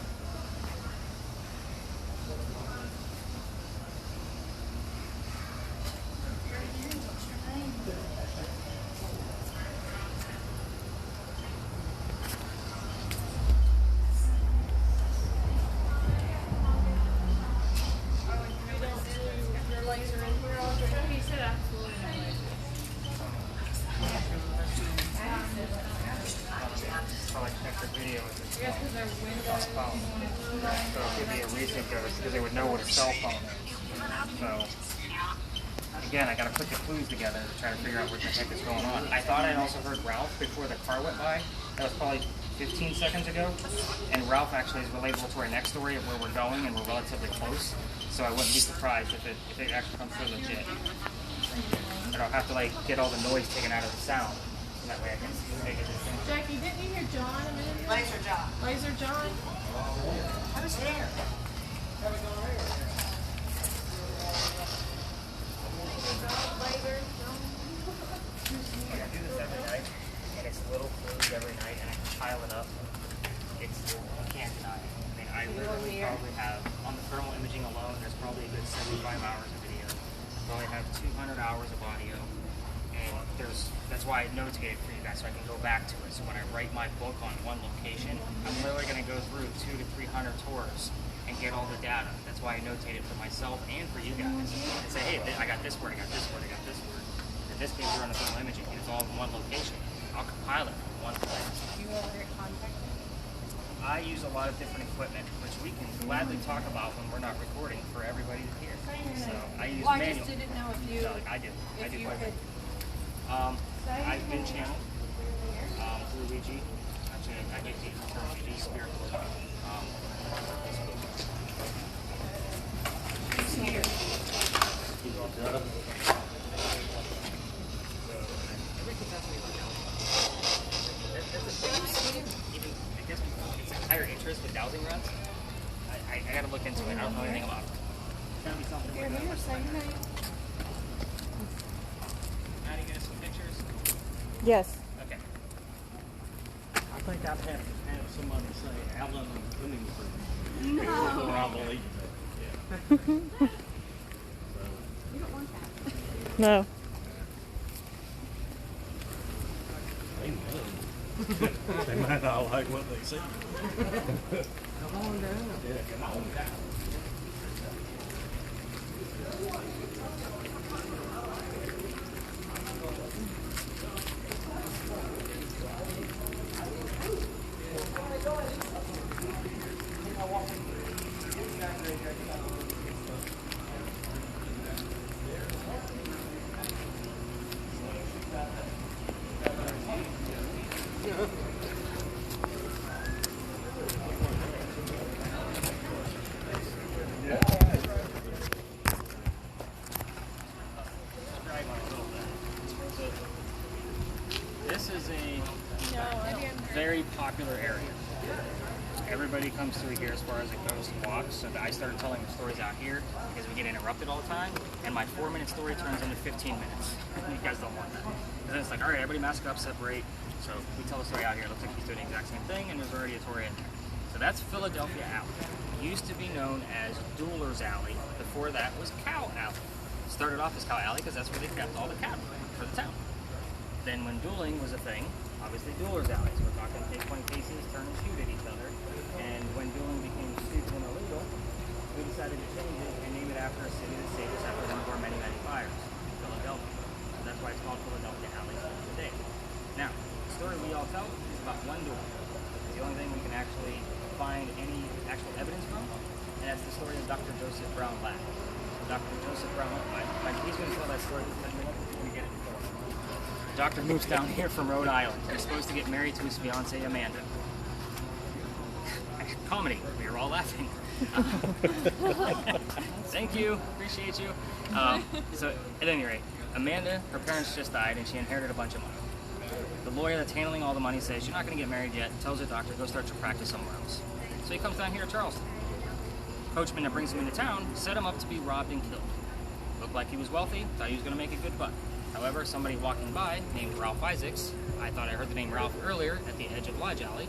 If you're here, what's your name? video is its Yes, because their windows. phone. So it could be a recent ghost because they would know what a cell phone is. So again, I got to put the clues together to try to figure out what the heck is going on. I thought I'd also heard Ralph before the car went by. That was probably 15 seconds ago. And Ralph actually is relatable to our next story of where we're going, and we're relatively close. So I wouldn't be surprised if it actually comes through legit. But I'll have to like get all the noise taken out of the sound. So that way I can make a distinction. Jackie, didn't you hear John a minute ago? Laser John. Laser John? I was there. Like I do this every night, and it's little clues every night, and I pile it up. It's, you can't deny it. I mean, I literally probably have, on the thermal imaging alone, there's probably a good 75 hours of video. I probably have 200 hours of audio, and that's why I notated for you guys, so I can go back to it. So when I write my book on one location, I'm literally going to go through 200 to 300 tours and get all the data. That's why I notated for myself and for you guys. And say, hey, I got this word, I got this word, I got this word. In this case, we're on the thermal imaging. It's all in one location. I'll compile it from one place. You will get contacted. I use a lot of different equipment, which we can gladly talk about when we're not recording for everybody to hear. So I use Well, I manual. just didn't know if you. No, I do. I If do you quite a could. bit. I've been channeled through Ouija. Actually, I get the term Ouija spiritual. Even, I guess it's a higher interest with dowsing rods. I gotta look into it. I don't know anything about it. It's gotta be something we're doing. Maddie, get us some pictures? Yes. Okay. I think I've had somebody say Alan and Cunnington. Before I believe that. No. They know. They might not like what they see. Come on down. Yeah, come on down. This is a very popular area. Everybody comes through here as far as a ghost walks, so I started telling the stories out here because we get interrupted all the time, and my 4-minute story turns into 15 minutes. You guys don't want that. And then it's like, all right, everybody mask up, separate. So we tell the story out here. It looks like he's doing the exact same thing, and there's already a story in there. So that's Philadelphia Alley. It used to be known as Dueler's Alley. Before that was Cow Alley. It started off as Cow Alley because that's where they kept all the cattle for the town. Then when dueling was a thing, obviously Dueler's Alley. So we're talking take 20 cases, turn and shoot at each other. And when dueling became stupid and illegal, we decided to change it and name it after a city that saved us after one of our many, many fires, Philadelphia. So that's why it's called Philadelphia Alley today. Now, the story we all tell is about one duel. It's the only thing we can actually find any actual evidence from, and that's the story of Dr. Joseph Brown Ladd. Dr. Joseph Brown, he's going to tell that story for 10 minutes. We get it before. The doctor moves down here from Rhode Island. He's supposed to get married to his fiancée, Amanda. Comedy. We were all laughing. Thank you. Appreciate you. So, at any rate, Amanda, her parents just died, and she inherited a bunch of money. The lawyer that's handling all the money says, you're not going to get married yet, and tells her doctor, go start your practice somewhere else. So he comes down here to Charleston. Coachman that brings him into town set him up to be robbed and killed. Looked like he was wealthy, thought he was going to make a good buck. However, somebody walking by named Ralph Isaacs, I thought I heard the name Ralph earlier at the edge of Lodge Alley,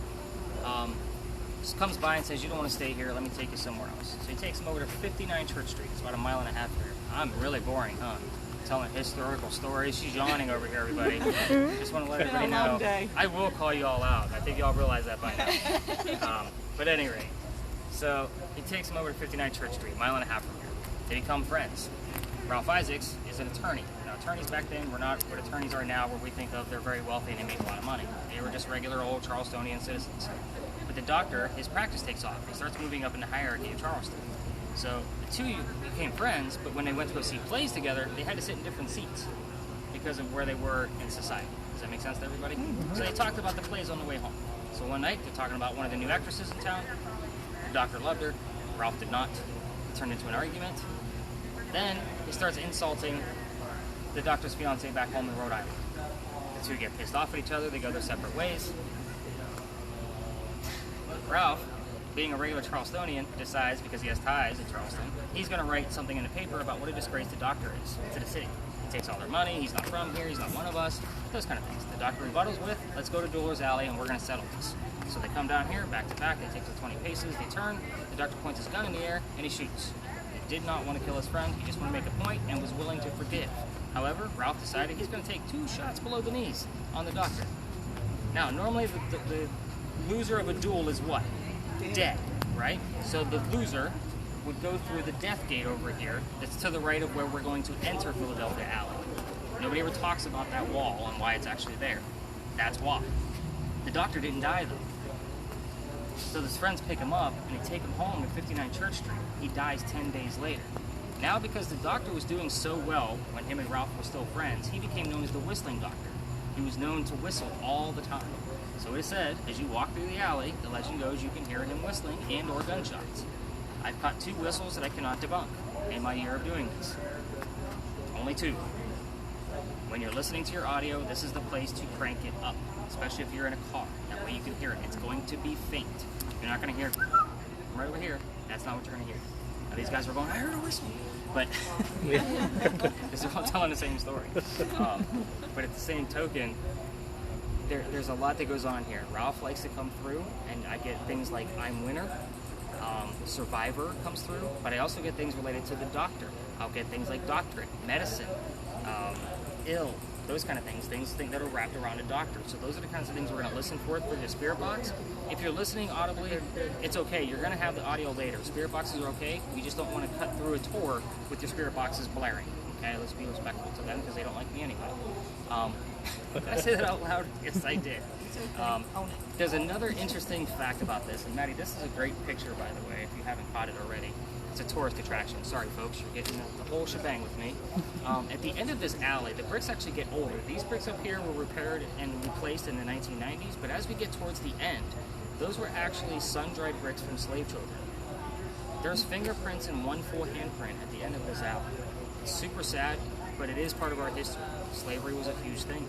just comes by and says, you don't want to stay here, let me take you somewhere else. So he takes him over to 59 Church Street. It's about a mile and a half here. I'm really boring, huh? Telling historical stories. She's yawning over here, everybody. Just want to let everybody know. I will call you all out. I think y'all realize that by now. But at any rate, so he takes him over to 59 Church Street, a mile and a half from here. They become friends. Ralph Isaacs is an attorney. Now, attorneys back then were not what attorneys are now, where we think of they're very wealthy and they make a lot of money. They were just regular old Charlestonian citizens. But the doctor, his practice takes off. He starts moving up in the hierarchy of Charleston. So the two became friends, but when they went to go see plays together, they had to sit in different seats because of where they were in society. Does that make sense to everybody? So they talked about the plays on the way home. So one night, they're talking about one of the new actresses in town. The doctor loved her. Ralph did not. It turned into an argument. Then he starts insulting the doctor's fiance back home in Rhode Island. The two get pissed off at each other. They go their separate ways. Ralph, being a regular Charlestonian, decides, because he has ties in Charleston, he's going to write something in the paper about what a disgrace the doctor is to the city. He takes all their money, he's not from here, he's not one of us, those kind of things. The doctor rebuttals with, let's go to Dolores Alley and we're going to settle this. So they come down here, back to back, they take the 20 paces, they turn, the doctor points his gun in the air, and he shoots. He did not want to kill his friend, he just wanted to make a point and was willing to forgive. However, Ralph decided he's going to take 2 shots below the knees on the doctor. Now, normally the loser of a duel is what? Dead, right? So the loser would go through the death gate over here that's to the right of where we're going to enter Philadelphia Alley. Nobody ever talks about that wall and why it's actually there. That's why. The doctor didn't die though. So his friends pick him up and they take him home to 59 Church Street. He dies 10 days later. Now because the doctor was doing so well when him and Ralph were still friends, he became known as the whistling doctor. He was known to whistle all the time. So it is said, as you walk through the alley, the legend goes you can hear him whistling and or gunshots. I've caught 2 whistles that I cannot debunk in my year of doing this. Only 2. When you're listening to your audio, this is the place to crank it up, especially if you're in a car. That way you can hear it. It's going to be faint. You're not going to hear right over here. That's not what you're going to hear. Now these guys were going, I heard a whistle. But this is all telling the same story. But at the same token, there's a lot that goes on here. Ralph likes to come through, and I get things like I'm Winner, Survivor comes through, but I also get things related to the doctor. I'll get things like doctorate, medicine, ill, those kind of things that are wrapped around a doctor. So those are the kinds of things we're going to listen for through the spirit box. If you're listening audibly, it's okay. You're going to have the audio later. Spirit boxes are okay. You just don't want to cut through a tour with your spirit boxes blaring. Okay, let's be respectful to them because they don't like me anyway. Did I say that out loud? Yes, I did. There's another interesting fact about this, and Maddie, this is a great picture, by the way, if you haven't caught it already. It's a tourist attraction. Sorry, folks, you're getting the whole shebang with me. At the end of this alley, the bricks actually get older. These bricks up here were repaired and replaced in the 1990s, but as we get towards the end, those were actually sun-dried bricks from slave children. There's fingerprints and 1 full handprint at the end of this alley. It's super sad, but it is part of our history. Slavery was a huge thing.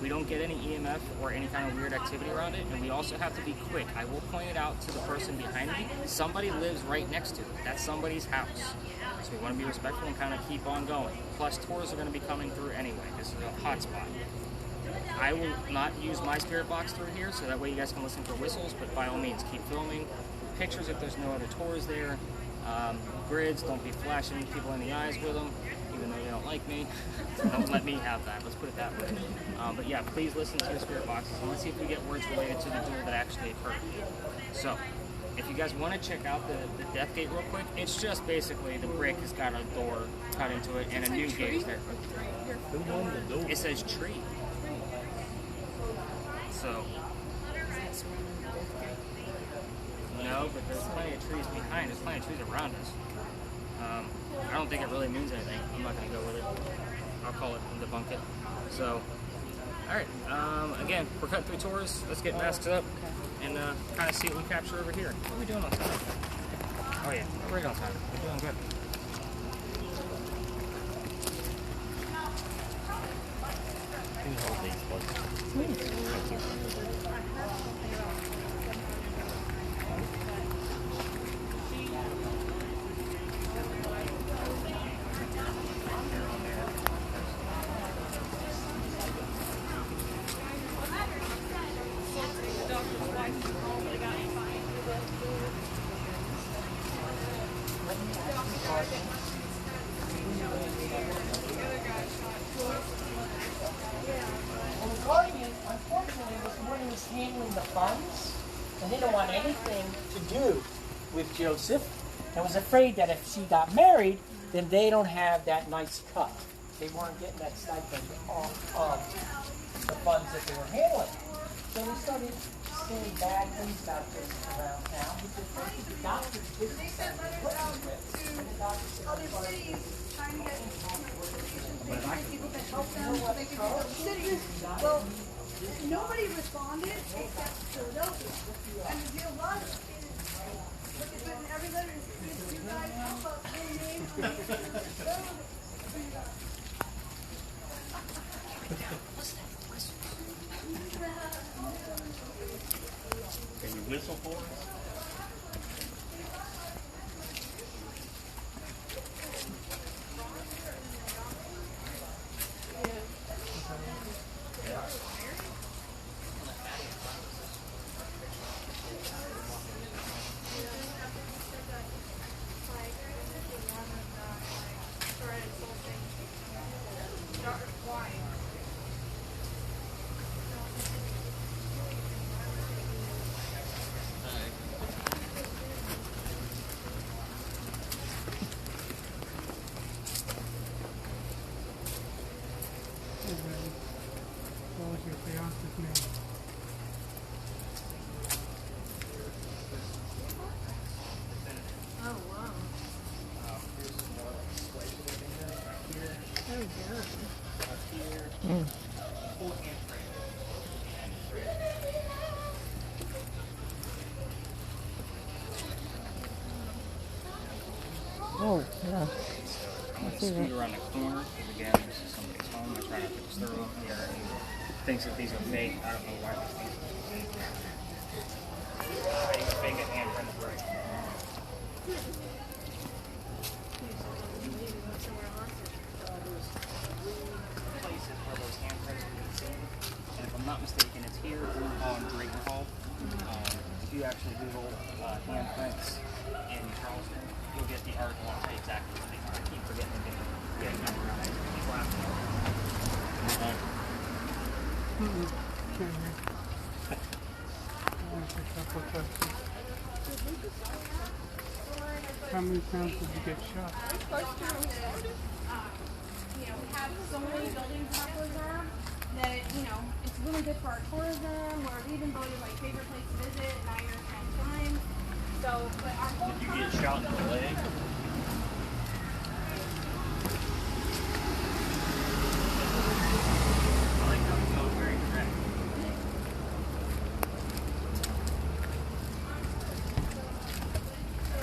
We don't get any EMF or any kind of weird activity around it, and we also have to be quick. I will point it out to the person behind me. Somebody lives right next to it. That's somebody's house. So we want to be respectful and kind of keep on going. Plus, tours are going to be coming through anyway. This is a hot spot. I will not use my spirit box through here, so that way you guys can listen for whistles, but by all means, keep filming. Pictures if there's no other tours there. Grids, don't be flashing people in the eyes with them, even though they don't like me. Don't let me have that, let's put it that way. But yeah, please listen to your spirit boxes, and let's see if we get words related to the duel that actually occurred. So, if you guys want to check out the death gate real quick, it's just basically the brick has got a door cut into it and a new gate is there. Who won the duel? It says tree. So, no, but there's plenty of trees behind. There's plenty of trees around us. I don't think it really means anything. I'm not going to go with it. I'll call it and debunk it. So, alright. Again, we're cutting through tours. Let's get masks up and kind of see what we capture over here. What are we doing on time? Oh yeah, we're right on time. We're doing good. Can you hold these, please? Thank you. Unfortunately, this woman was handling the funds and didn't want anything to do with Joseph and was afraid that if she got married, then they don't have that nice cut. they weren't getting that stipend off of the funds that they were handling. So we started saying bad things about this around town because the doctors didn't say what was with, and the doctors said, Other cities trying to get people to help them so they can help cities. Well, nobody responded except Philadelphia. And the deal was, look at it, everybody is you guys help us Can you whistle for us? Oh, yeah. I'm going to scoot around the corner, because again, this is somebody's home. I try not to disturb them here. And thinks that these are fake. I don't know why these things are fake. I use fake handprint is right. Places where those handprints can be seen. And if I'm not mistaken, it's here on Drayton Hall. If you actually Google handprints in Charleston, you'll get the article and say exactly what they are. I keep forgetting to get it memorized. Keep laughing. How many times did you get shot? We have so many buildings in our program that it's really good for our tourism. We're even voted my favorite place to visit 9 or 10 times. So, but our whole Did you get shot in the leg?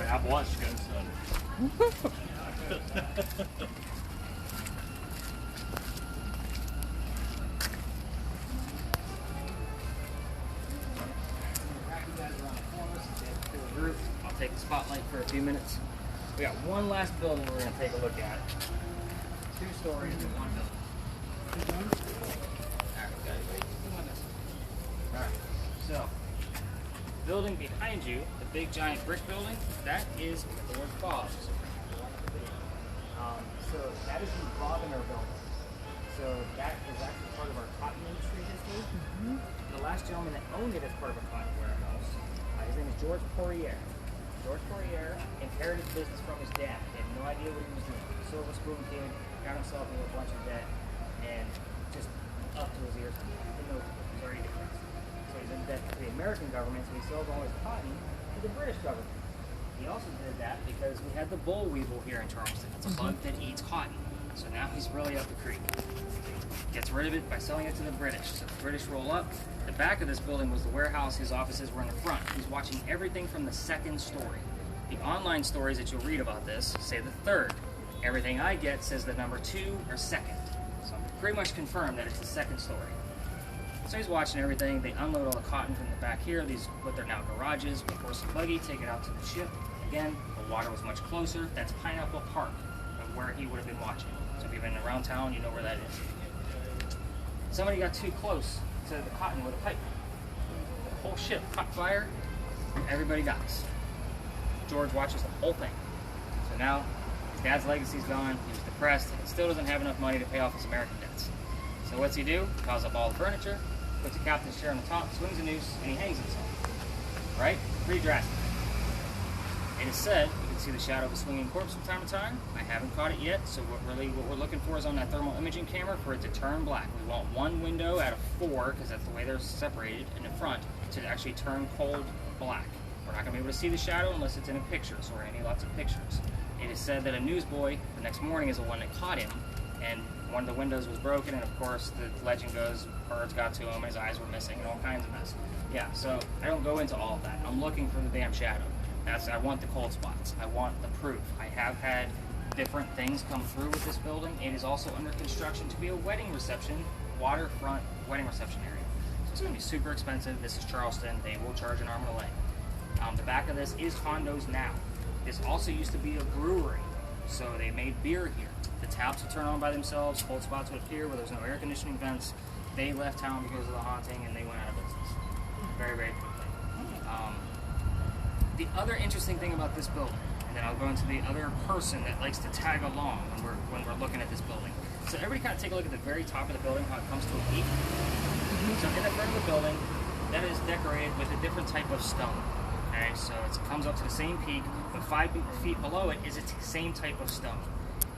I've watched Ghost Hunters. I'll take the spotlight for a few minutes. We got one last building we're going to take a look at. 2 stories in one building. Alright, so building behind you, the big giant brick building, that is Fort Bob's. So that is the Bobiner building. So that is actually part of our cotton industry history. The last gentleman that owned it as part of a cotton warehouse, his name is George Poirier. George Poirier inherited the business from his dad. He had no idea what he was doing. Silver spoon kid, got himself into a bunch of debt, and just up to his ears. Didn't know what to do. He was already depressed. So he's in debt to the American government, so he sells all his cotton to the British government. He also did that because we had the boll weevil here in Charleston. It's a bug that eats cotton. So now he's really up the creek. Gets rid of it by selling it to the British. So the British roll up. The back of this building was the warehouse. His offices were in the front. He's watching everything from the 2nd story. The online stories that you'll read about this say the 3rd. Everything I get says the number 2 or 2nd. So I'm pretty much confirmed that it's the 2nd story. So he's watching everything. They unload all the cotton from the back here. These, what they're now garages, with horse and buggy, take it out to the ship. Again, the water was much closer. That's Pineapple Park, of where he would have been watching. So if you've been around town, you know where that is. Somebody got too close to the cotton with a pipe. The whole ship caught fire. Everybody dies. George watches the whole thing. So now, his dad's legacy's gone. He was depressed. He still doesn't have enough money to pay off his American debts. So what's he do? Calls up all the furniture, puts a captain's chair on the top, swings a noose, and he hangs himself. Right? Pretty drastic. It is said, you can see the shadow of a swinging corpse from time to time. I haven't caught it yet, so what we're looking for is on that thermal imaging camera for it to turn black. We want one window out of 4, because that's the way they're separated in the front, to actually turn cold black. We're not going to be able to see the shadow unless it's in a picture, so we're going to need lots of pictures. It is said that a newsboy the next morning is the one that caught him, and one of the windows was broken, and of course the legend goes birds got to him, his eyes were missing, and all kinds of mess. Yeah, so I don't go into all of that. I'm looking for the damn shadow. I want the cold spots. I want the proof. I have had different things come through with this building. It is also under construction to be a wedding reception, waterfront wedding reception area. So it's going to be super expensive. This is Charleston. They will charge an arm and a leg. The back of this is condos now. This also used to be a brewery, so they made beer here. The taps would turn on by themselves, cold spots would appear where there's no air conditioning vents. They left town because of the haunting, and they went out of business very, very quickly. The other interesting thing about this building, and then I'll go into the other person that likes to tag along when we're looking at this building. So everybody kind of take a look at the very top of the building, how it comes to a peak. So in the front of the building, that is decorated with a different type of stone. Okay, so it comes up to the same peak, but 5 feet below it is the same type of stone.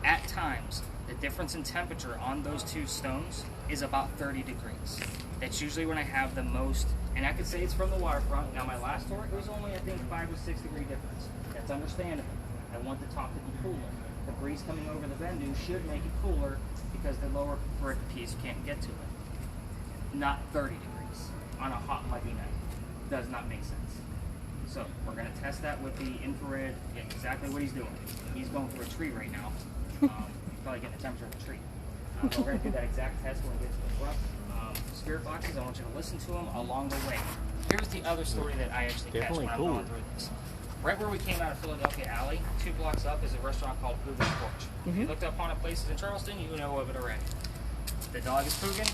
At times, the difference in temperature on those two stones is about 30 degrees. That's usually when I have the most, and I could say it's from the waterfront. Now my last tour, it was only I think 5 or 6 degree difference. That's understandable. I want the top to be cooler. The breeze coming over the Vendu should make it cooler because the lower brick piece can't get to it. Not 30 degrees on a hot, muggy night. Does not make sense. So we're going to test that with the infrared, get exactly what he's doing. He's going through a tree right now. He's probably getting the temperature of the tree. We're going to do that exact test when we get to the front. Spirit boxes, I want you to listen to them along the way. Here's the other story that I actually catch when I'm going through this. Right where we came out of Philadelphia Alley, 2 blocks up is a restaurant called Poogan's Porch. If you looked up on it places in Charleston, you know of it already. The dog is Poogan.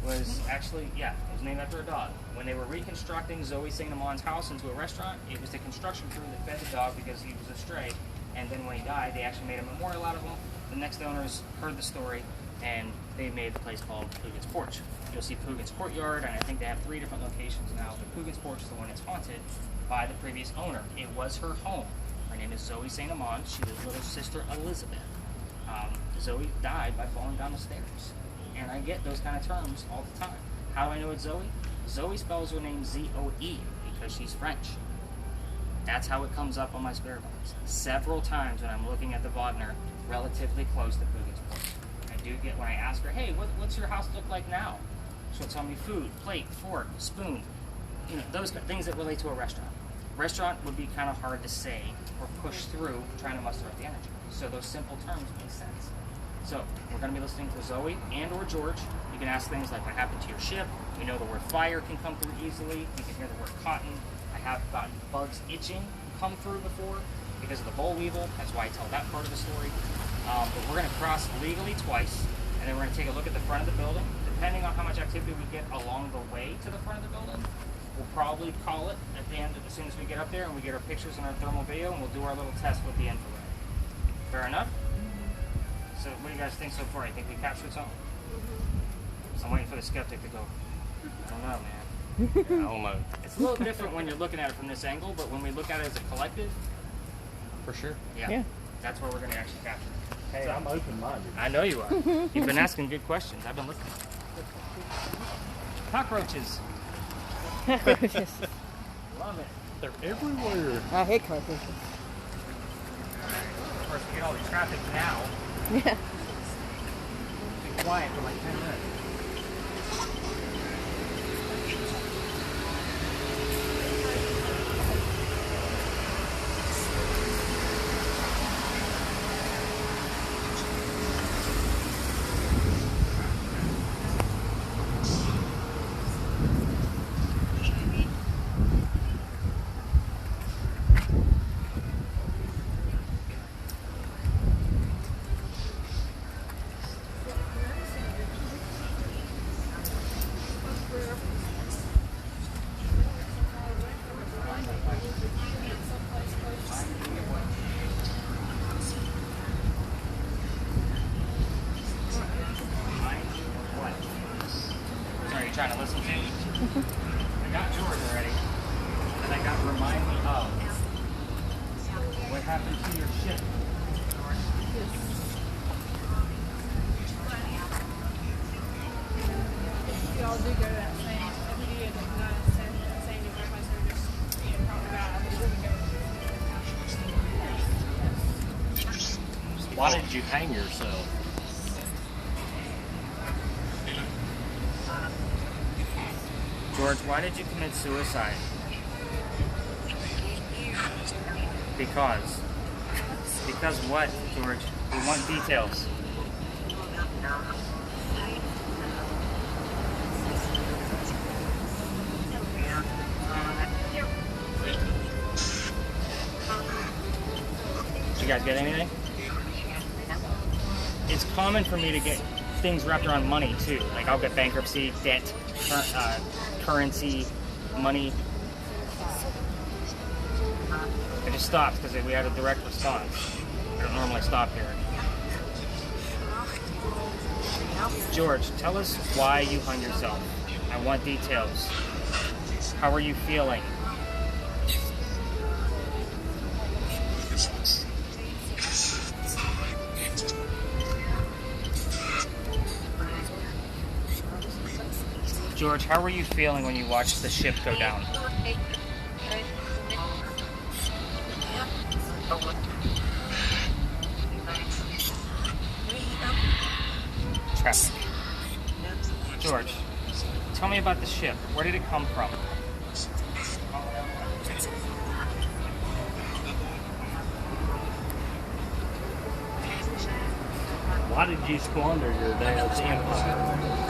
Was actually, it was named after a dog. When they were reconstructing Zoe St. Amon's house into a restaurant, it was the construction crew that fed the dog because he was a stray. And then when he died, they actually made a memorial out of him. The next owners heard the story, and they made the place called Poogan's Porch. You'll see Poogan's Courtyard, and I think they have 3 different locations now. But Poogan's Porch is the one that's haunted by the previous owner. It was her home. Her name is Zoe St. Amon. She was little sister Elizabeth. Zoe died by falling down the stairs. And I get those kind of terms all the time. How do I know it's Zoe? Zoe spells her name Z-O-E because she's French. That's how it comes up on my spirit box. Several times when I'm looking at the Wagner, relatively close to Poogan's Porch. I do get, when I ask her, hey, what's your house look like now? She'll tell me food, plate, fork, spoon, those things that relate to a restaurant. Restaurant would be kind of hard to say or push through trying to muster up the energy. So those simple terms make sense. So we're going to be listening to Zoe and or George. You can ask things like, what happened to your ship? We know the word fire can come through easily. You can hear the word cotton. I have gotten bugs itching come through before because of the boll weevil. That's why I tell that part of the story. But we're going to cross legally twice, and then we're going to take a look at the front of the building. Depending on how much activity we get along the way to the front of the building, we'll probably call it at the end as soon as we get up there and we get our pictures and our thermal video, and we'll do our little test with the infrared. Fair enough? So what do you guys think so far? You think we captured something? I'm waiting for the skeptic to go, I don't know, man. I don't know. It's a little different when you're looking at it from this angle, but when we look at it as a collective, for sure. Yeah. That's where we're going to actually capture it. Hey, I'm open-minded. I know you are. You've been asking good questions. I've been listening. Cockroaches. Cockroaches. Love it. They're everywhere. I hate cockroaches. Of course, we get all the traffic now. Yeah. Be quiet for like 10 minutes. Trying to listen to. I got George already, and I got remind me of. what happened to your ship? We all do go to that same activity and not same place, they're just talking about before we go. Why did you hang yourself? George, why did you commit suicide? Because. Because what, George? We want details. Did you guys get anything? It's common for me to get things wrapped around money too. Like I'll get bankruptcy, debt, currency, money. I just stopped because we had a direct response. I don't normally stop here. George, tell us why you hung yourself. I want details. How are you feeling? George, how were you feeling when you watched the ship go down? Traffic. George, tell me about the ship. Where did it come from? Why did you squander your dad's empire?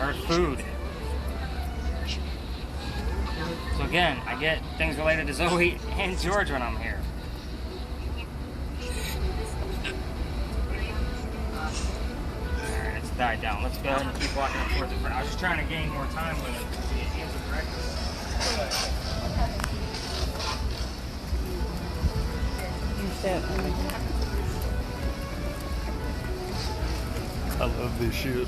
Or food. So again, I get things related to Zoe and George when I'm here. Alright, it's died down. Let's go ahead and keep walking up towards the front. I was just trying to gain more time with it. The answer correctly. I love this shit.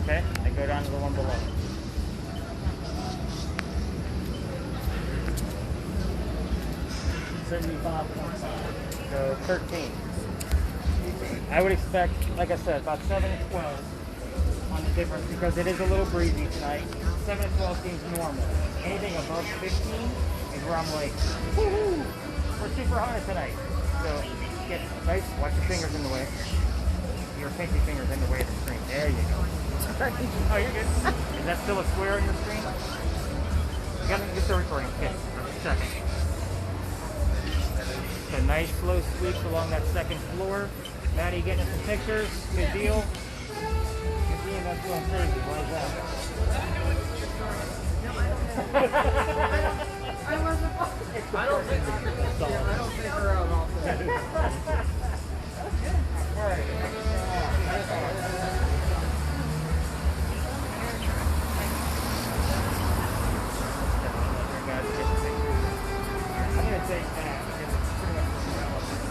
Okay, I go down to the one below. So 13. I would expect, like I said, about 7 to 12 on the difference because it is a little breezy tonight. 7 to 12 seems normal. Anything above 15 is where I'm like, woohoo, we're super hot tonight. So get nice, watch your fingers in the way. Your pinky fingers in the way of the screen. There you go. Oh, you're good. Is that still a square on your screen? You gotta get the recording. Okay, for a second. So nice slow sweeps along that second floor. Maddie getting some pictures. Good deal. Good deal. That's going crazy. Why is that? I don't think we're out all I'm going to take that because it's pretty much irrelevant.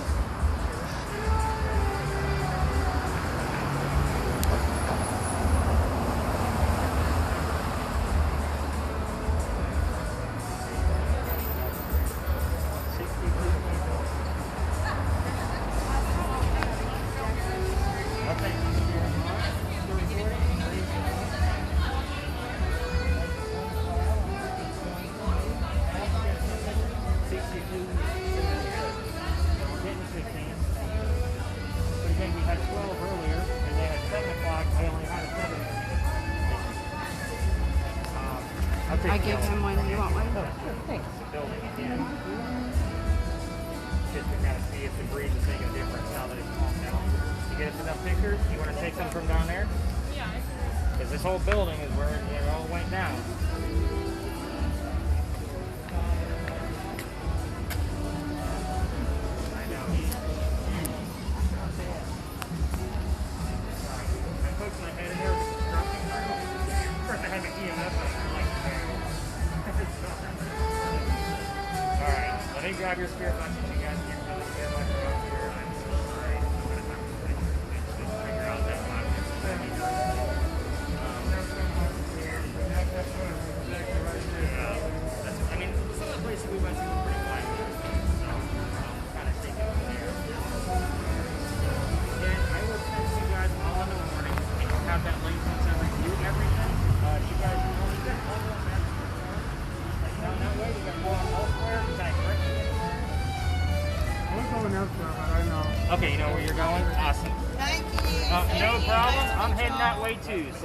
take I give him one. You want one? Thanks. the building again. Just to kind of see if the breeze is making a difference now that it's calmed down. You get us enough pictures? You want to take some from down there? Yeah, I can. Because this whole building is where it all went down. I know. I poked my head in there with the construction crew. First I had my EMF on. I'm like, alright, let me grab your spirit box and you guys can put the spirit box around here. I'm so sorry. I'm going to have to figure out that box. I mean, some of the places we went to were pretty fine. So, kind of take it from there. Again, I will text you guys all in the morning and I'll have that link once I review everything. You guys know you got all the back. Down that way, we got more elsewhere. Can I correct you anywhere? We're going elsewhere, but I know. Okay, you know where you're going? Awesome. Thank you. No problem. I'm heading that way too. So